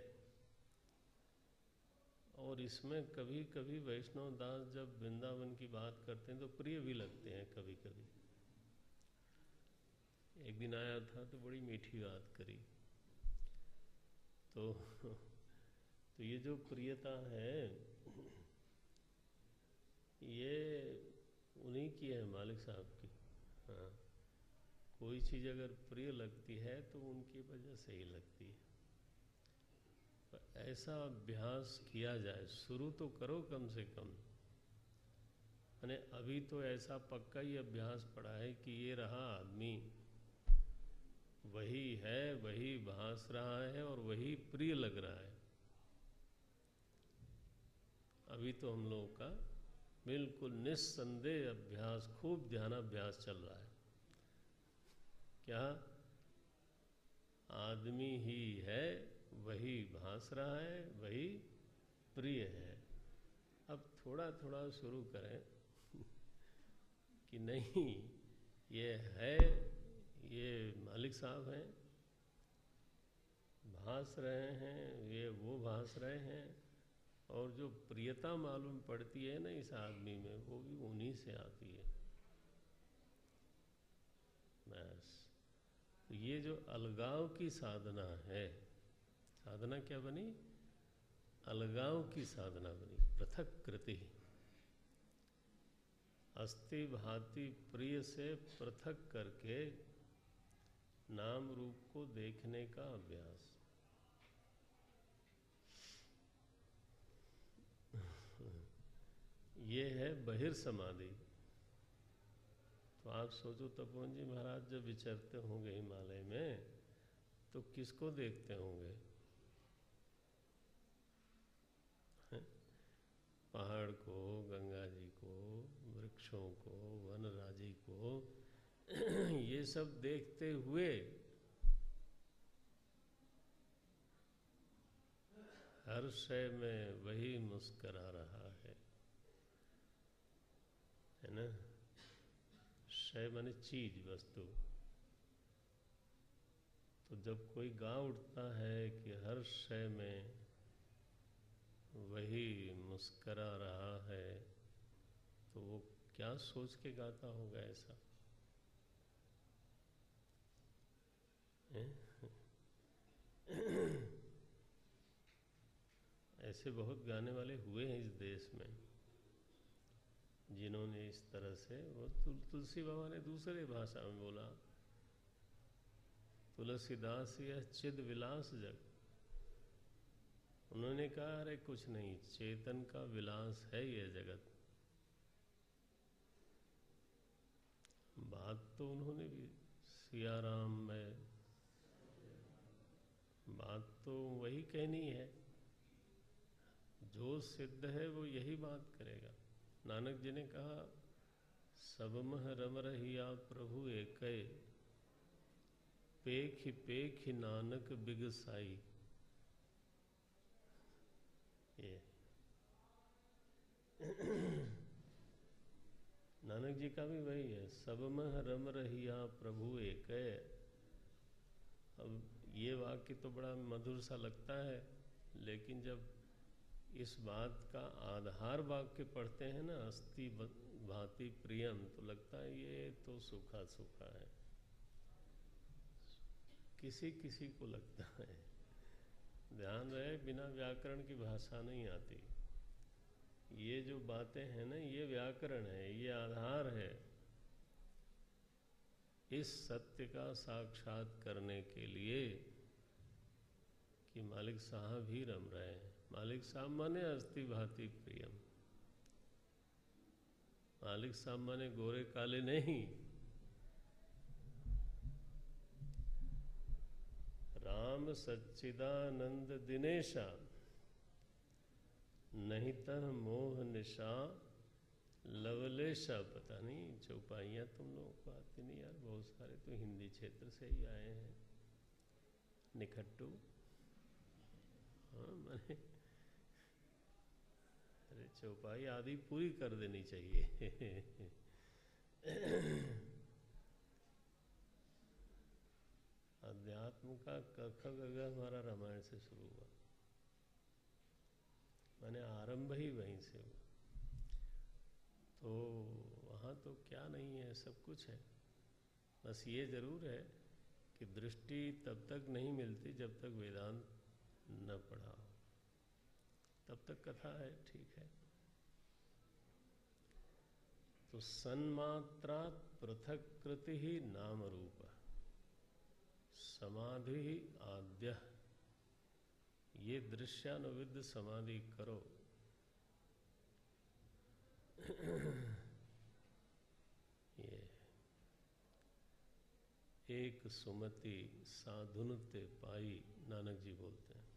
और इसमें कभी कभी वैष्णव दास जब वृंदावन की बात करते हैं तो प्रिय भी लगते हैं कभी कभी। एक दिन आया था तो बड़ी मीठी बात करी। तो ये जो प्रियता है ये उन्हीं की है, मालिक साहब की। हाँ, कोई चीज़ अगर प्रिय लगती है तो उनकी वजह से ही लगती है। पर ऐसा अभ्यास किया जाए, शुरू तो करो कम से कम। मैंने अभी तो ऐसा पक्का ही अभ्यास पड़ा है कि ये रहा आदमी, वही है, वही भास रहा है और वही प्रिय लग रहा है। अभी तो हम लोगों का बिल्कुल निस्संदेह अभ्यास, खूब ध्यानाभ्यास चल रहा है। क्या आदमी ही है, वही भास रहा है, वही प्रिय है। अब थोड़ा थोड़ा शुरू करें कि नहीं, ये है, ये मालिक साहब हैं, भास रहे हैं, ये वो भास रहे हैं। और जो प्रियता मालूम पड़ती है ना इस आदमी में, वो भी उन्हीं से आती है। बस तो ये जो अलगाव की साधना है, साधना क्या बनी? अलगाव की साधना बनी, पृथक कृति। अस्ति भांति प्रिय से पृथक करके नाम रूप को देखने का अभ्यास। ये है बहिर्समाधि। तो आप सोचो, तपोवन जी महाराज जब विचरते होंगे हिमालय में तो किसको देखते होंगे? पहाड़ को, गंगा जी को, वृक्षों को, वनराजी को ये सब देखते हुए हर शय में वही मुस्करा रहा है ना? शय माने चीज, वस्तु। तो जब कोई गा उठता है कि हर शय में वही मुस्करा रहा है, तो वो क्या सोच के गाता होगा ऐसा? ऐसे बहुत गाने वाले हुए हैं इस देश में जिन्होंने इस तरह से, वो तुलसी बाबा ने दूसरे भाषा में बोला, तुलसीदास यह चिद विलास जग। उन्होंने कहा अरे कुछ नहीं, चेतन का विलास है यह जगत। बात तो उन्होंने भी सिया राम में बात तो वही कहनी है, जो सिद्ध है वो यही बात करेगा। नानक जी ने कहा, सब मह रम रहिया प्रभु एकै, पेख पेख नानक बिगसाई। ये नानक जी का भी वही है, सब मह रम रहिया प्रभु एकै। अब ये वाक्य तो बड़ा मधुर सा लगता है, लेकिन जब इस बात का आधार वाक्य पढ़ते हैं ना, अस्ति भांति प्रियम, तो लगता है ये तो सूखा सूखा है। किसी किसी को लगता है। ध्यान रहे, बिना व्याकरण की भाषा नहीं आती। ये जो बातें हैं ना, ये व्याकरण है, ये आधार है इस सत्य का साक्षात करने के लिए कि मालिक साहब ही रम रहे हैं। मालिक साहब माने अस्ति भांति प्रियम। मालिक साहब माने गोरे काले नहीं, राम सच्चिदानंद दिनेशा, नहीं तह मोह निशा लवलेशा। पता नहीं चौपाइयाँ तुम लोगों को आती नहीं यार, बहुत सारे तो हिंदी क्षेत्र से ही आए हैं, निखट्टू। हाँ, मैंने अरे चौपाई आदि पूरी कर देनी चाहिए। अध्यात्म का कख गग हमारा रामायण से शुरू हुआ, मैंने आरंभ ही वहीं से हुआ। तो वहाँ तो क्या नहीं है, सब कुछ है। बस ये जरूर है कि दृष्टि तब तक नहीं मिलती जब तक वेदांत न पढ़ा हो, तब तक कथा है, ठीक है। तो सन्मात्रात् पृथक कृति ही नाम रूप समाधि ही आद्य, ये दृश्यानुविद्ध समाधि करो। ये एक सुमति साधुनते पाई, नानक जी बोलते हैं।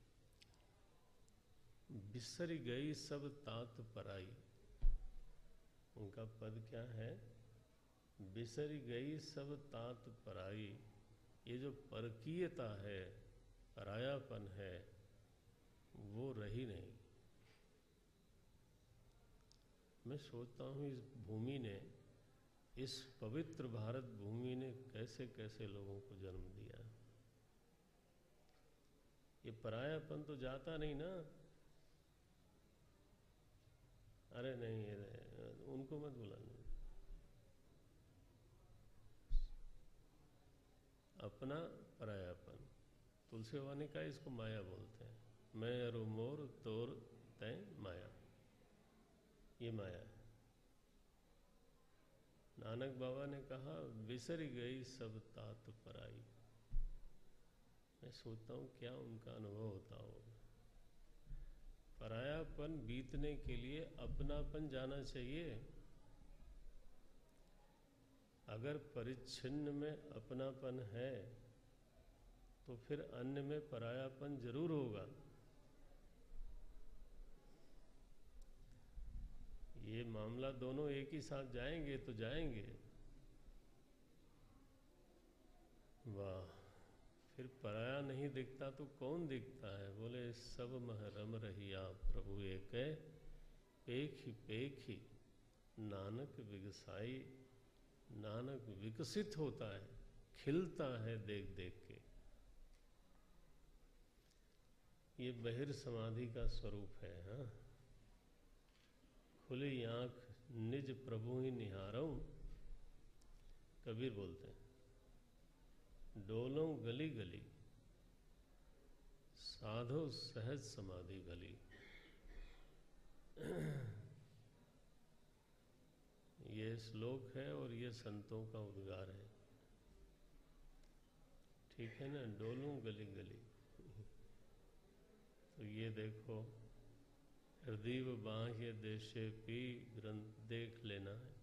बिसरी गई सब तात पराई, उनका पद क्या है? बिसरी गई सब तात पराई। ये जो परकीयता है, परायापन है, वो रही नहीं। मैं सोचता हूँ इस भूमि ने, इस पवित्र भारत भूमि ने कैसे कैसे लोगों को जन्म दिया। ये परायापन तो जाता नहीं ना। अरे नहीं, उनको मत बुलाना। अपना परायापन, तुलसी बाबा ने कहा इसको माया बोलते हैं। मैं अरु मोर तोर तय माया, ये माया है। नानक बाबा ने कहा बिसरी गई सब तात पराई। मैं सोचता हूँ क्या उनका अनुभव होता होगा। परायापन बीतने के लिए अपनापन जाना चाहिए। अगर परिच्छिन्न में अपनापन है तो फिर अन्य में परायापन जरूर होगा। ये मामला दोनों एक ही साथ जाएंगे तो जाएंगे। वाह, फिर पराया नहीं दिखता तो कौन दिखता है? बोले सब महरम रहिया प्रभु एक पेख ही नानक विगसाई। नानक विकसित होता है, खिलता है देख देख के। ये बहिर समाधि का स्वरूप है। हाँ, खुली आंख निज प्रभु ही निहारऊं, कबीर बोलते हैं। डोलों गली गली साधो सहज समाधि भली। ये श्लोक है और ये संतों का उद्गार है, ठीक है ना। डोलूं गली गली। तो ये देखो, हृदय बाह्य देशे पी ग्रंथ देख लेना है।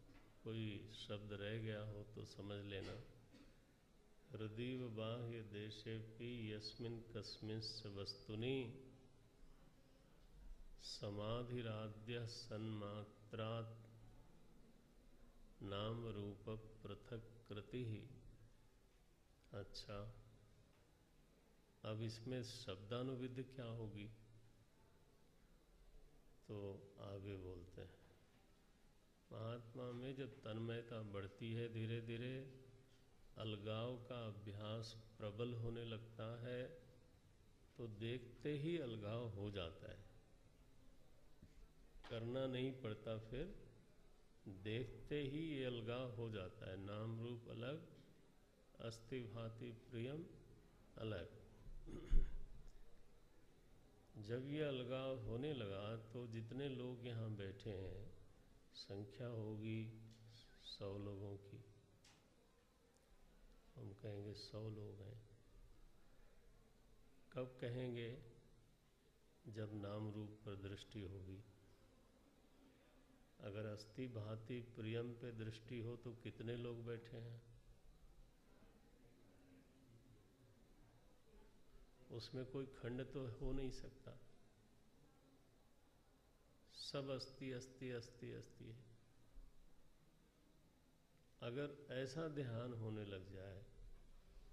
कोई शब्द रह गया हो तो समझ लेना। हृदय बाह्य देशे पी यस्मिन् कस्मिंश्च वस्तुनि समाधिराद्य सन्मात्रात् नाम रूप पृथक कृति ही। अच्छा, अब इसमें शब्दानुविध क्या होगी? तो आगे बोलते हैं, महात्मा में जब तन्मयता बढ़ती है, धीरे धीरे अलगाव का अभ्यास प्रबल होने लगता है, तो देखते ही अलगाव हो जाता है। करना नहीं पड़ता, फिर देखते ही ये अलगाव हो जाता है। नाम रूप अलग, अस्थि भांति प्रियम अलग। जब ये अलगाव होने लगा तो जितने लोग यहाँ बैठे हैं, संख्या होगी 100 लोगों की। हम कहेंगे 100 लोग हैं। कब कहेंगे? जब नाम रूप पर दृष्टि होगी। अगर अस्थि भांति प्रियम पे दृष्टि हो तो कितने लोग बैठे हैं? उसमें कोई खंड तो हो नहीं सकता। सब अस्थि अस्थि अस्थि अस्थि है। अगर ऐसा ध्यान होने लग जाए,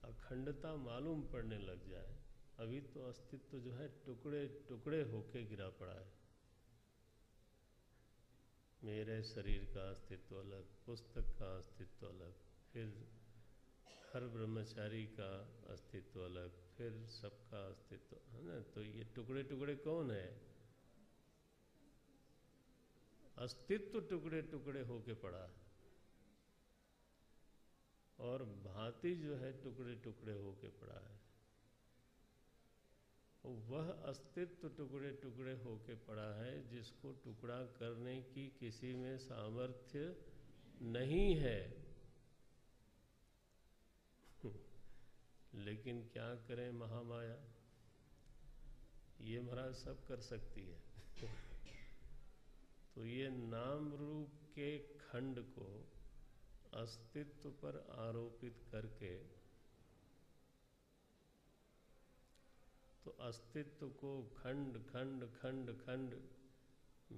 अखंडता मालूम पड़ने लग जाए, अभी तो अस्तित्व जो है टुकड़े टुकड़े होके गिरा पड़ा है। मेरे शरीर का अस्तित्व अलग, पुस्तक का अस्तित्व अलग, फिर हर ब्रह्मचारी का अस्तित्व अलग, फिर सबका अस्तित्व, है ना। तो ये टुकड़े टुकड़े कौन है? अस्तित्व टुकड़े टुकड़े होके पड़ा है। और भांति जो है टुकड़े टुकड़े होके पड़ा है, वह अस्तित्व टुकड़े टुकड़े होके पड़ा है जिसको टुकड़ा करने की किसी में सामर्थ्य नहीं है। लेकिन क्या करें, महामाया ये महाराज सब कर सकती है। तो ये नाम रूप के खंड को अस्तित्व पर आरोपित करके, तो अस्तित्व को खंड खंड खंड खंड,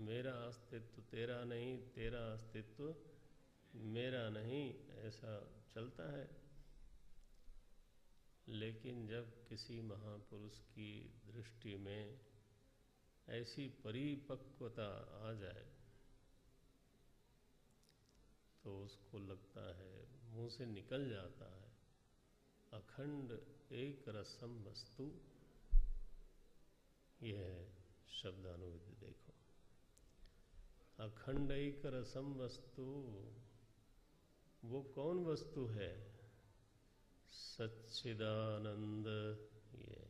मेरा अस्तित्व तेरा नहीं, तेरा अस्तित्व मेरा नहीं, ऐसा चलता है। लेकिन जब किसी महापुरुष की दृष्टि में ऐसी परिपक्वता आ जाए तो उसको लगता है, मुंह से निकल जाता है, अखंड एक रसम वस्तु। यह है शब्दानुविद। देखो, अखंड एक रसम वस्तु, वो कौन वस्तु है? सच्चिदानंद। ये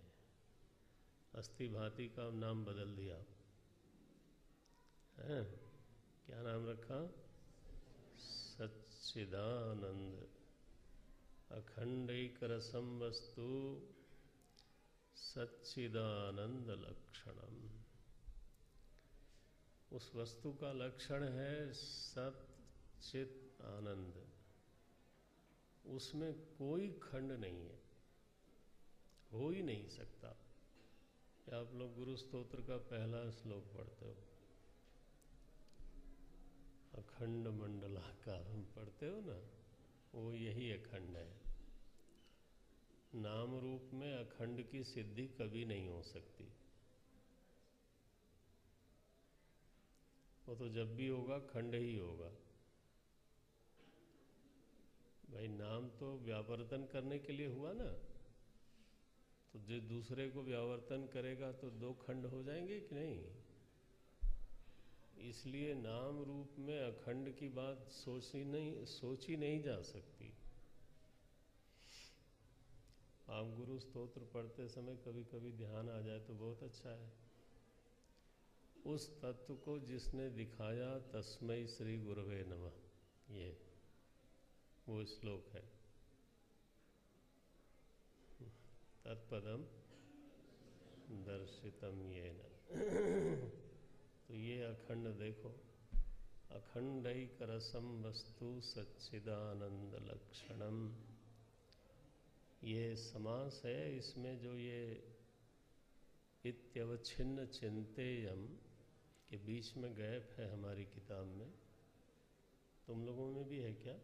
अस्थि भांति का नाम बदल दिया है, क्या नाम रखा? सच्चिदानंद। अखंड एक रसम वस्तु सच्चिदानंद लक्षणम। उस वस्तु का लक्षण है सच्चित आनंद। उसमें कोई खंड नहीं है, हो ही नहीं सकता। आप लोग गुरु स्तोत्र का पहला श्लोक पढ़ते हो, अखंड मंडलाकारम पढ़ते हो ना, वो यही अखंड है। नाम रूप में अखंड की सिद्धि कभी नहीं हो सकती। वो तो जब भी होगा खंड ही होगा। भाई नाम तो व्यावर्तन करने के लिए हुआ ना, तो जो दूसरे को व्यावर्तन करेगा तो दो खंड हो जाएंगे कि नहीं? इसलिए नाम रूप में अखंड की बात सोची नहीं जा सकती। आप गुरु स्तोत्र पढ़ते समय कभी कभी ध्यान आ जाए तो बहुत अच्छा है। उस तत्व को जिसने दिखाया, तस्मै श्री गुरवे नमः, ये वो श्लोक है। तत्पदम दर्शितम येन। तो ये अखंड देखो, अखंडैक रसम वस्तु सच्चिदानंद लक्षणम। ये समास है, इसमें जो ये इत्यवच्छिन्न चिंतेयम के बीच में गैप है हमारी किताब में, तुम लोगों में भी है क्या?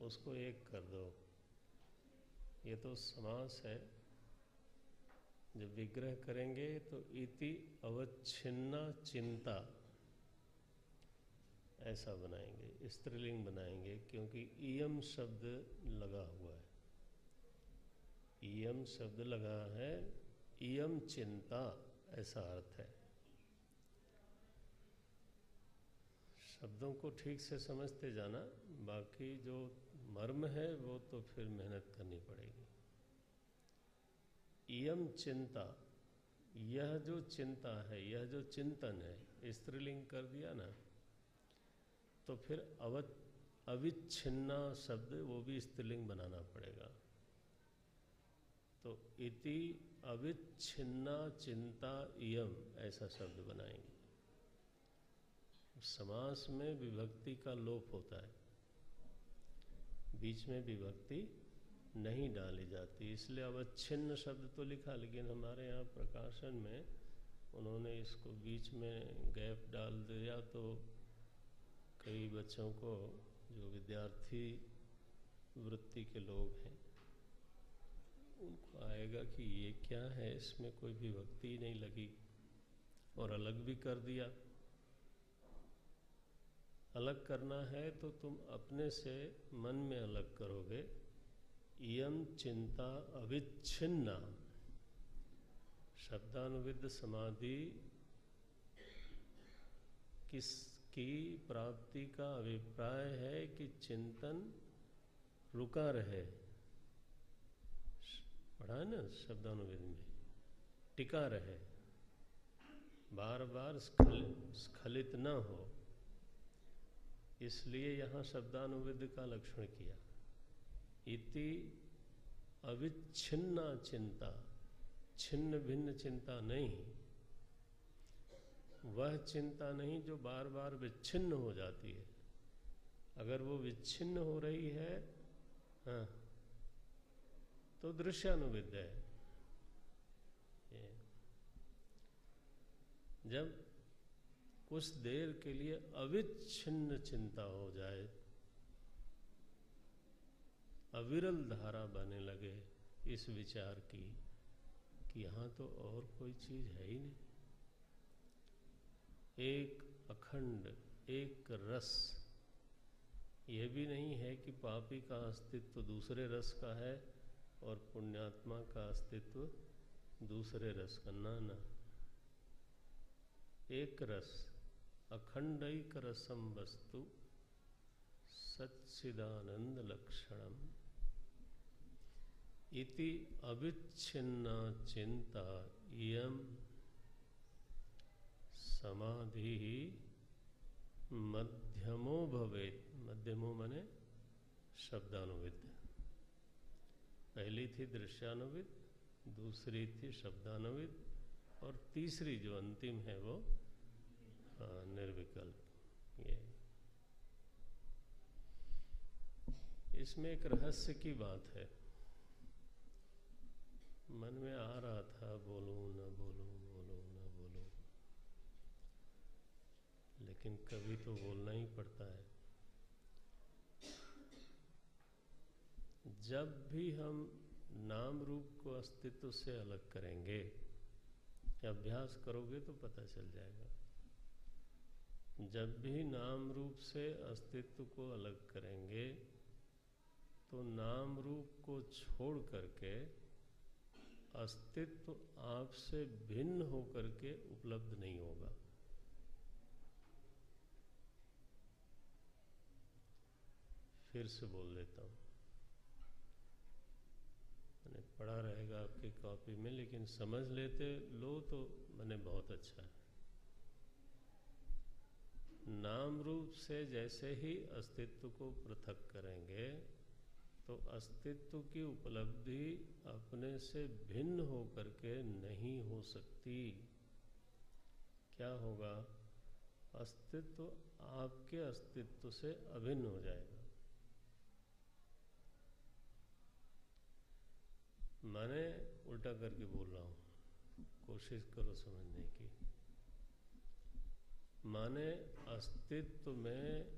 उसको एक कर दो। ये तो समास है, जब विग्रह करेंगे तो इति अवच्छिन्ना चिंता ऐसा बनाएंगे, स्त्रीलिंग बनाएंगे, क्योंकि इयम शब्द लगा हुआ है। इयम शब्द लगा है, इयम चिंता ऐसा अर्थ है। शब्दों को ठीक से समझते जाना, बाकी जो मर्म है वो तो फिर मेहनत करनी पड़ेगी। इयम चिंता, यह जो चिंता है, यह जो चिंतन है, स्त्रीलिंग कर दिया ना, तो फिर अविच्छिन्ना शब्द वो भी स्त्रीलिंग बनाना पड़ेगा। तो इति अविच्छिन्ना चिंता इयम ऐसा शब्द बनाएंगे। समास में विभक्ति का लोप होता है, बीच में विभक्ति नहीं डाली जाती, इसलिए अवच्छिन्न शब्द तो लिखा, लेकिन हमारे यहाँ प्रकाशन में उन्होंने इसको बीच में गैप डाल दिया, तो कई बच्चों को, जो विद्यार्थी वृत्ति के लोग हैं, उनको आएगा कि ये क्या है, इसमें कोई विभक्ति नहीं लगी, और अलग भी कर दिया। अलग करना है तो तुम अपने से मन में अलग करोगे। इयम चिंता अविच्छिन्ना। शब्दानुविद समाधि किसकी प्राप्ति का अभिप्राय है कि चिंतन रुका रहे, पढ़ा है ना शब्दानुवेद में, टिका रहे, बार बार स्खलित न हो, इसलिए यहाँ शब्दानुवेद का लक्षण किया। इति अविच्छिन्ना चिंता, छिन्न भिन्न चिंता नहीं, वह चिंता नहीं जो बार बार विच्छिन्न हो जाती है। अगर वो विच्छिन्न हो रही है, हाँ, तो दृश्यानुविद है। जब कुछ देर के लिए अविच्छिन्न चिंता हो जाए, अविरल धारा बने लगे इस विचार की कि यहाँ तो और कोई चीज है ही नहीं, एक अखंड एक रस। यह भी नहीं है कि पापी का अस्तित्व दूसरे रस का है और पुण्यात्मा का अस्तित्व दूसरे रस का, ना, एक रस, अखंडैक रसम वस्तु सच्चिदानंद लक्षणम इति अविच्छिन्ना चिंता इयं समाधि मध्यमो भवेत्। मध्यमो माने शब्दानुविद। पहली थी दृश्यानुविद, दूसरी थी शब्दानुविद, और तीसरी जो अंतिम है वो निर्विकल्प। ये इसमें एक रहस्य की बात है, मन में आ रहा था बोलूं न बोलूं, बोलूं न बोलूं, लेकिन कभी तो बोलना ही पड़ता है। जब भी हम नाम रूप को अस्तित्व से अलग करेंगे, अभ्यास करोगे तो पता चल जाएगा। जब भी नाम रूप से अस्तित्व को अलग करेंगे तो नाम रूप को छोड़ करके अस्तित्व आपसे भिन्न होकर के उपलब्ध नहीं होगा। फिर से बोल देता हूँ, मैंने पढ़ा रहेगा आपकी कॉपी में, लेकिन समझ लेते लो तो मैंने बहुत अच्छा है। नाम रूप से जैसे ही अस्तित्व को पृथक करेंगे तो अस्तित्व की उपलब्धि अपने से भिन्न होकर के नहीं हो सकती। क्या होगा? अस्तित्व आपके अस्तित्व से अभिन्न हो जाएगा। मैंने उल्टा करके बोल रहा हूँ, कोशिश करो समझने की। माने अस्तित्व में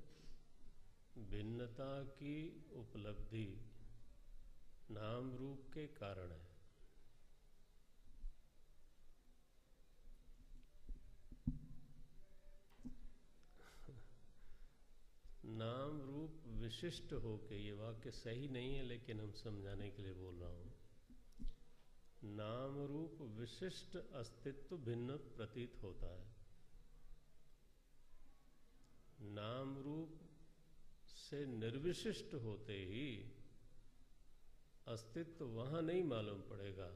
भिन्नता की उपलब्धि नाम रूप के कारण है। नाम रूप विशिष्ट होके, ये वाक्य सही नहीं है लेकिन हम समझाने के लिए बोल रहा हूँ। नाम रूप विशिष्ट अस्तित्व भिन्न प्रतीत होता है। नाम रूप से निर्विशिष्ट होते ही अस्तित्व वहां नहीं मालूम पड़ेगा।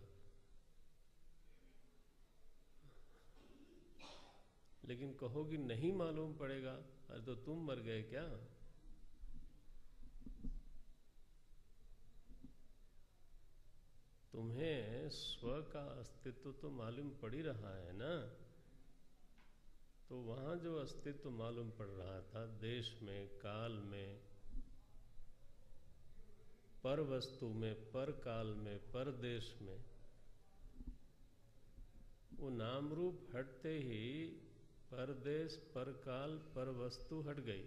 लेकिन कहोगी नहीं मालूम पड़ेगा, अरे तो तुम मर गए क्या? तुम्हें स्व का अस्तित्व तो मालूम पड़ ही रहा है ना। तो वहां जो अस्तित्व मालूम पड़ रहा था, देश में, काल में, पर वस्तु में, पर काल में, पर देश में, वो नाम रूप हटते ही पर देश, पर काल, पर वस्तु हट गई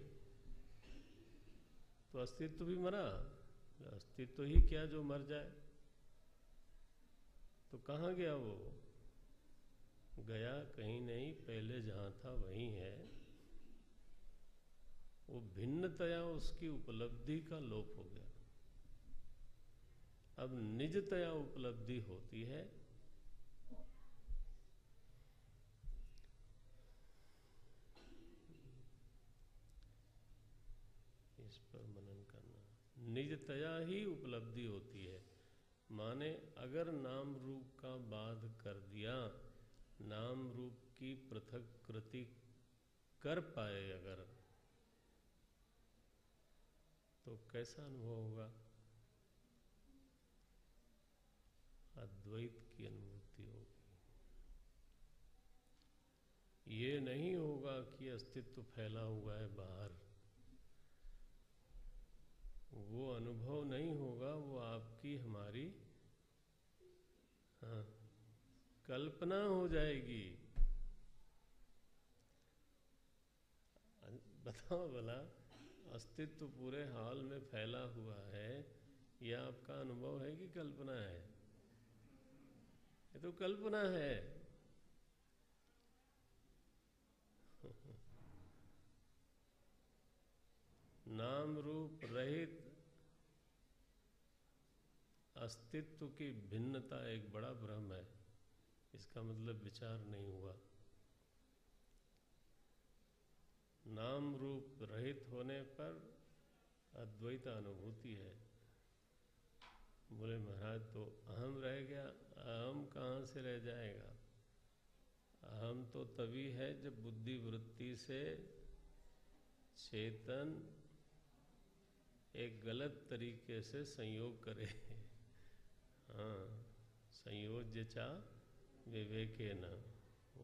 तो अस्तित्व भी मरा। अस्तित्व ही क्या जो मर जाए? तो कहाँ गया वो? गया कहीं नहीं, पहले जहाँ था वहीं है। वो भिन्नतया उसकी उपलब्धि का लोप हो गया। अब निजतया उपलब्धि होती है। इस पर मनन करना। निजतया ही उपलब्धि होती है। माने अगर नाम रूप का बाध कर दिया, नाम रूप की पृथक कृति कर पाए अगर, तो कैसा अनुभव होगा? अद्वैत की अनुभूति होगी। ये नहीं होगा कि अस्तित्व फैला हुआ है बाहर, वो अनुभव नहीं होगा, वो आपकी हमारी कल्पना हो जाएगी। बताओ भला, अस्तित्व पूरे हॉल में फैला हुआ है, यह आपका अनुभव है कि कल्पना है? ये तो कल्पना है। नाम रूप रहित अस्तित्व की भिन्नता एक बड़ा भ्रम है। इसका मतलब विचार नहीं हुआ। नाम रूप रहित होने पर अद्वैत अनुभूति है। बोले महाराज तो अहम रह गया। अहम कहाँ से रह जाएगा? अहम तो तभी है जब बुद्धि वृत्ति से चेतन एक गलत तरीके से संयोग करे। हाँ, संयोज्य चा विवेकेन।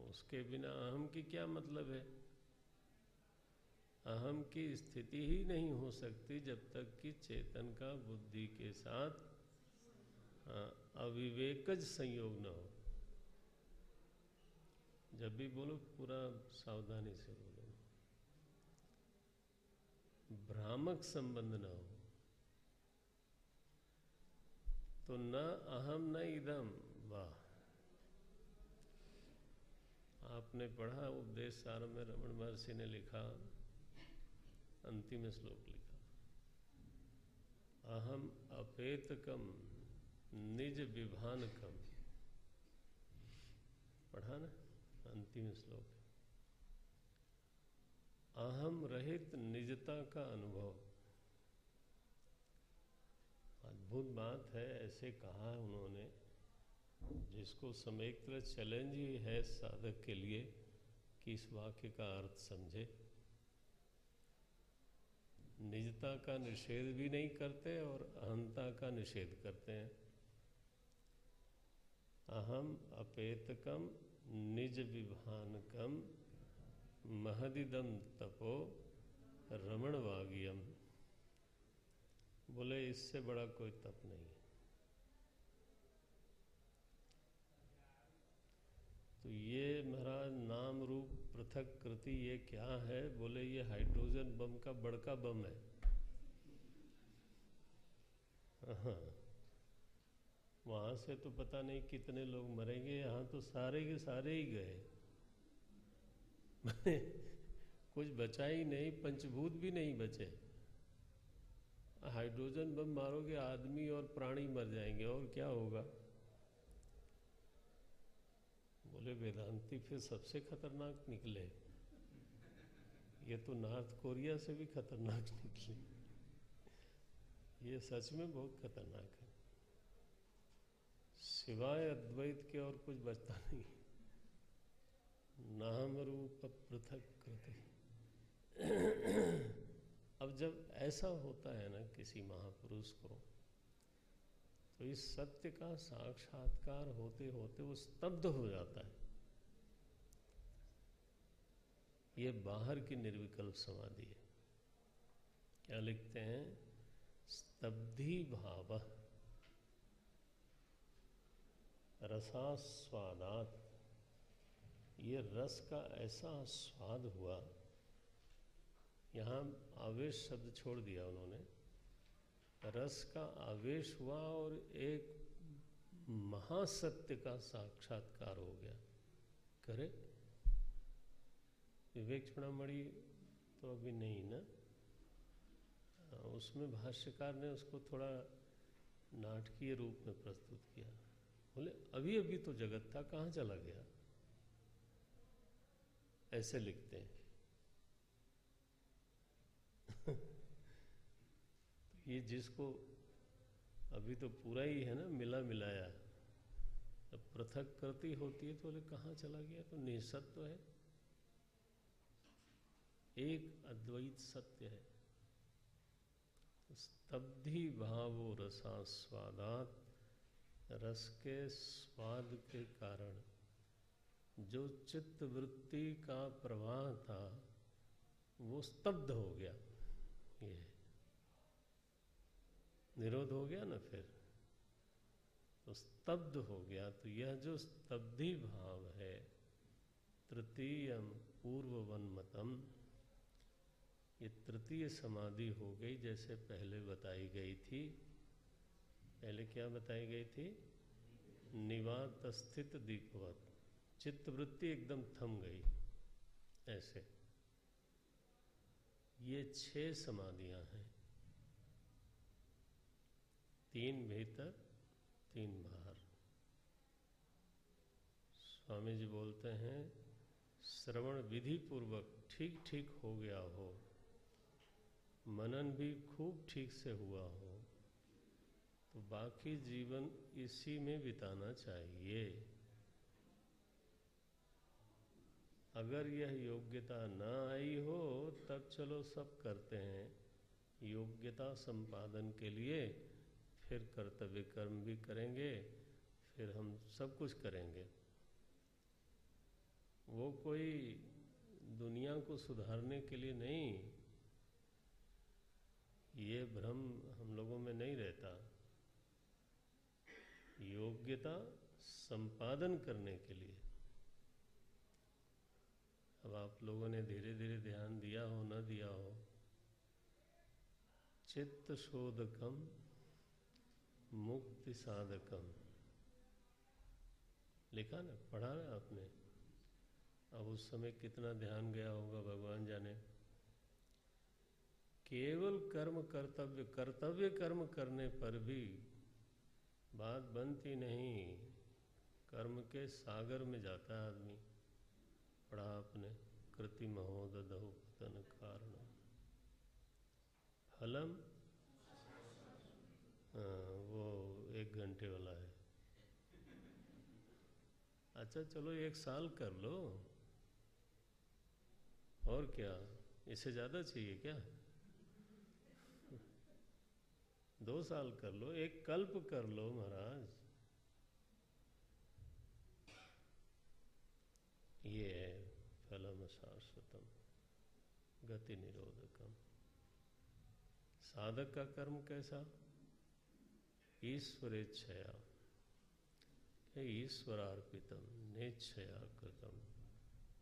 उसके बिना अहम की क्या मतलब है? अहम की स्थिति ही नहीं हो सकती जब तक कि चेतन का बुद्धि के साथ अविवेकज संयोग न हो। जब भी बोलो पूरा सावधानी से बोलो, भ्रामक संबंध न हो। तो न अहम न इदम। वाह! आपने पढ़ा उपदेश सार में रमण महर्षि ने लिखा, अंतिम श्लोक लिखा, अहम अपेतकम निज विभानकम। पढ़ा ना अंतिम श्लोक? अहम रहित निजता का अनुभव। अद्भुत बात है, ऐसे कहा है उन्होंने, जिसको समेत चैलेंज ही है साधक के लिए कि इस वाक्य का अर्थ समझे। निजता का निषेध भी नहीं करते और अहंता का निषेध करते हैं। अहम अपेतकम निज विभानकम महदिदम तपो रमण वागियम। बोले इससे बड़ा कोई तप नहीं है। तो ये महाराज नाम रूप पृथक कृति ये क्या है? बोले ये हाइड्रोजन बम का बड़का बम है। हाँ, वहाँ से तो पता नहीं कितने लोग मरेंगे, यहाँ तो सारे के सारे ही गए। कुछ बचा ही नहीं, पंचभूत भी नहीं बचे। हाइड्रोजन बम मारोगे आदमी और प्राणी मर जाएंगे, और क्या होगा? बोले वेदांती फिर सबसे खतरनाक निकले। ये तो नॉर्थ कोरिया से भी खतरनाक निकले। ये सच में बहुत खतरनाक है। सिवाय अद्वैत के और कुछ बचता नहीं। नाम रूप पृथक कृति। अब जब ऐसा होता है ना किसी महापुरुष को, तो इस सत्य का साक्षात्कार होते होते वो स्तब्ध हो जाता है। ये बाहर की निर्विकल्प समाधि है। क्या लिखते हैं? स्तब्धि भाव रसास्वादात। ये रस का ऐसा स्वाद हुआ, यहाँ आवेश शब्द छोड़ दिया उन्होंने। रस का आवेश हुआ और एक महासत्य का साक्षात्कार हो गया। करे विवेक चूड़ामणि तो अभी नहीं ना, उसमें भाष्यकार ने उसको थोड़ा नाटकीय रूप में प्रस्तुत किया। बोले अभी अभी तो जगत था, कहाँ चला गया? ऐसे लिखते हैं। तो ये जिसको अभी तो पूरा ही है ना मिला मिलाया, जब पृथक करती होती है तो बोले कहाँ चला गया, तो निसत्व है, एक अद्वैत सत्य है। स्तब्धि भावो रसास्वादात, रस के स्वाद के कारण जो चित्त वृत्ति का प्रवाह था वो स्तब्ध हो गया। ये निरोध हो गया ना, फिर तो स्तब्ध हो गया। तो यह जो स्तब्धि भाव है, तृतीयम पूर्ववन्मतम, ये तृतीय समाधि हो गई जैसे पहले बताई गई थी। पहले क्या बताई गई थी? निवात स्थित दीपवत, चित्तवृत्ति एकदम थम गई ऐसे। ये 6 समाधियां हैं, 3 भीतर 3 बाहर। स्वामी जी बोलते हैं श्रवण विधि पूर्वक ठीक ठीक हो गया हो, मनन भी खूब ठीक से हुआ हो, तो बाकी जीवन इसी में बिताना चाहिए। अगर यह योग्यता न आई हो तब चलो सब करते हैं, योग्यता संपादन के लिए फिर कर्तव्य कर्म भी करेंगे, फिर हम सब कुछ करेंगे। वो कोई दुनिया को सुधारने के लिए नहीं, ये भ्रम हम लोगों में नहीं रहता। योग्यता संपादन करने के लिए। अब आप लोगों ने धीरे धीरे ध्यान दिया हो न दिया हो, चित्त शोधकम मुक्ति साधकम लिखा ना, पढ़ा ना आपने। अब उस समय कितना ध्यान गया होगा भगवान जाने। केवल कर्म कर्तव्य कर्म करने पर भी बात बनती नहीं, कर्म के सागर में जाता है आदमी। पढ़ा आपने, कृति महोदधौ पतन कारण फलम, वो 1 घंटे वाला है। अच्छा चलो 1 साल कर लो, और क्या, इससे ज़्यादा चाहिए क्या? 2 साल कर लो, 1 कल्प कर लो महाराज। ये है फलम शाश्वतम गति निरोधकम। साधक का कर्म कैसा? ईश्वरेच्छया, ईश्वरार्पितम नेच्छया कृतम।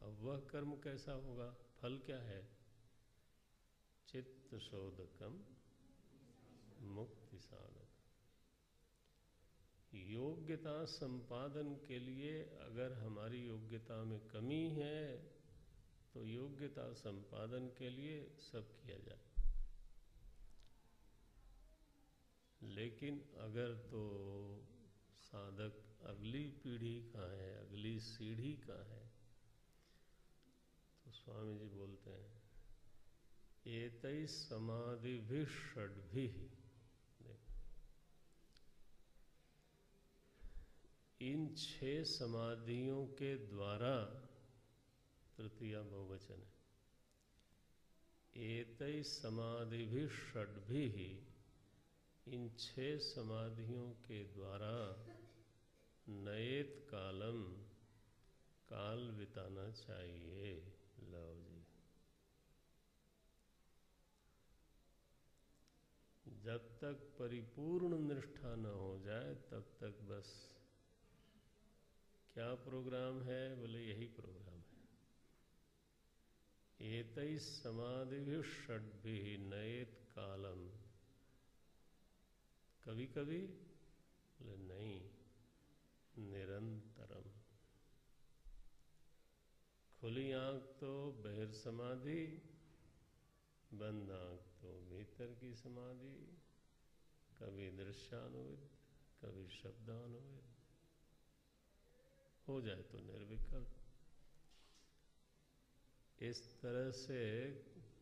अब वह कर्म कैसा होगा? फल क्या है? चित्त शोधकम मुक्ति साधक। योग्यता संपादन के लिए अगर हमारी योग्यता में कमी है तो योग्यता संपादन के लिए सब किया जाए। लेकिन अगर तो साधक अगली पीढ़ी का है, अगली सीढ़ी का है, तो स्वामी जी बोलते हैं एतै समाधिभिः षड्भिः, इन 6 समाधियों के द्वारा, तृतीया बहुवचन है, एतै समाधिभिः षड्भिः, इन 6 समाधियों के द्वारा नयेत कालम, काल बिताना चाहिए। लो जी, जब तक परिपूर्ण निष्ठा न हो जाए तब तक बस क्या प्रोग्राम है? बोले यही प्रोग्राम है। एतै समाधिभिः षड्भिः नयेत कालम। कभी कभी? बोले नहीं, निरंतरम। खुली आंख तो बहिर समाधि, बंद आंख तो भीतर की समाधि, कभी दृश्यानुविद, कभी शब्दानुविद, हो जाए तो निर्विकल्प। इस तरह से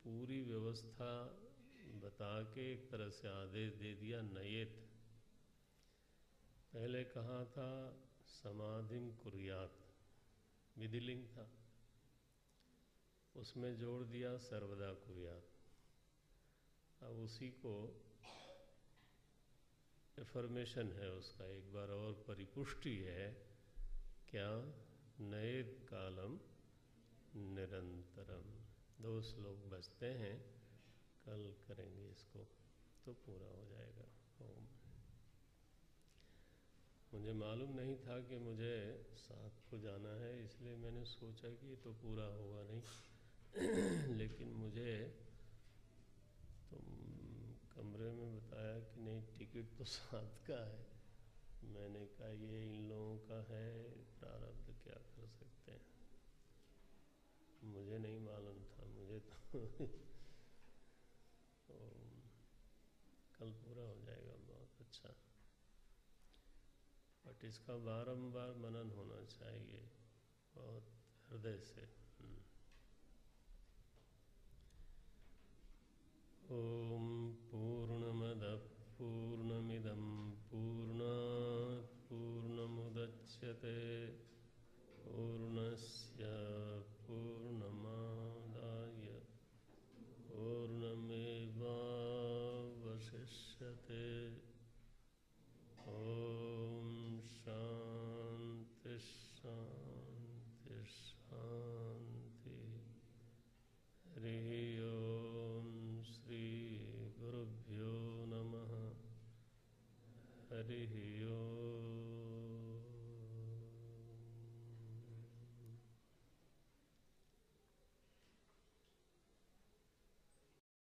पूरी व्यवस्था बता के एक तरह से आदेश दे दिया नयेत। पहले कहा था समाधिम कुर्यात, विधिलिंग था, उसमें जोड़ दिया सर्वदा कुर्यात। अब उसी को एफर्मेशन है उसका, एक बार और परिपुष्टि है। क्या? नयेत कालम निरंतरम। 2 श्लोक बचते हैं, कल करेंगे इसको तो पूरा हो जाएगा। ओम। मुझे मालूम नहीं था कि मुझे 7 को जाना है, इसलिए मैंने सोचा कि ये तो पूरा होगा नहीं लेकिन मुझे तुम कमरे में बताया कि नहीं टिकट तो 7 का है। मैंने कहा ये इन लोगों का है प्रारब्ध, क्या कर सकते हैं। मुझे नहीं मालूम था, मुझे तो कल पूरा हो जाएगा, बहुत अच्छा। बट इसका बारंबार मनन होना चाहिए, बहुत हृदय से। ओम पूर्णमदः पूर्णमिदं पूर्णात् पूर्णमुदच्यते पूर्णस्य पूर्णमादाय पूर्णमेवावशिष्यते। ओम शांति शांति शांति। हरि ओम श्री गुरुभ्यो नमः। हरि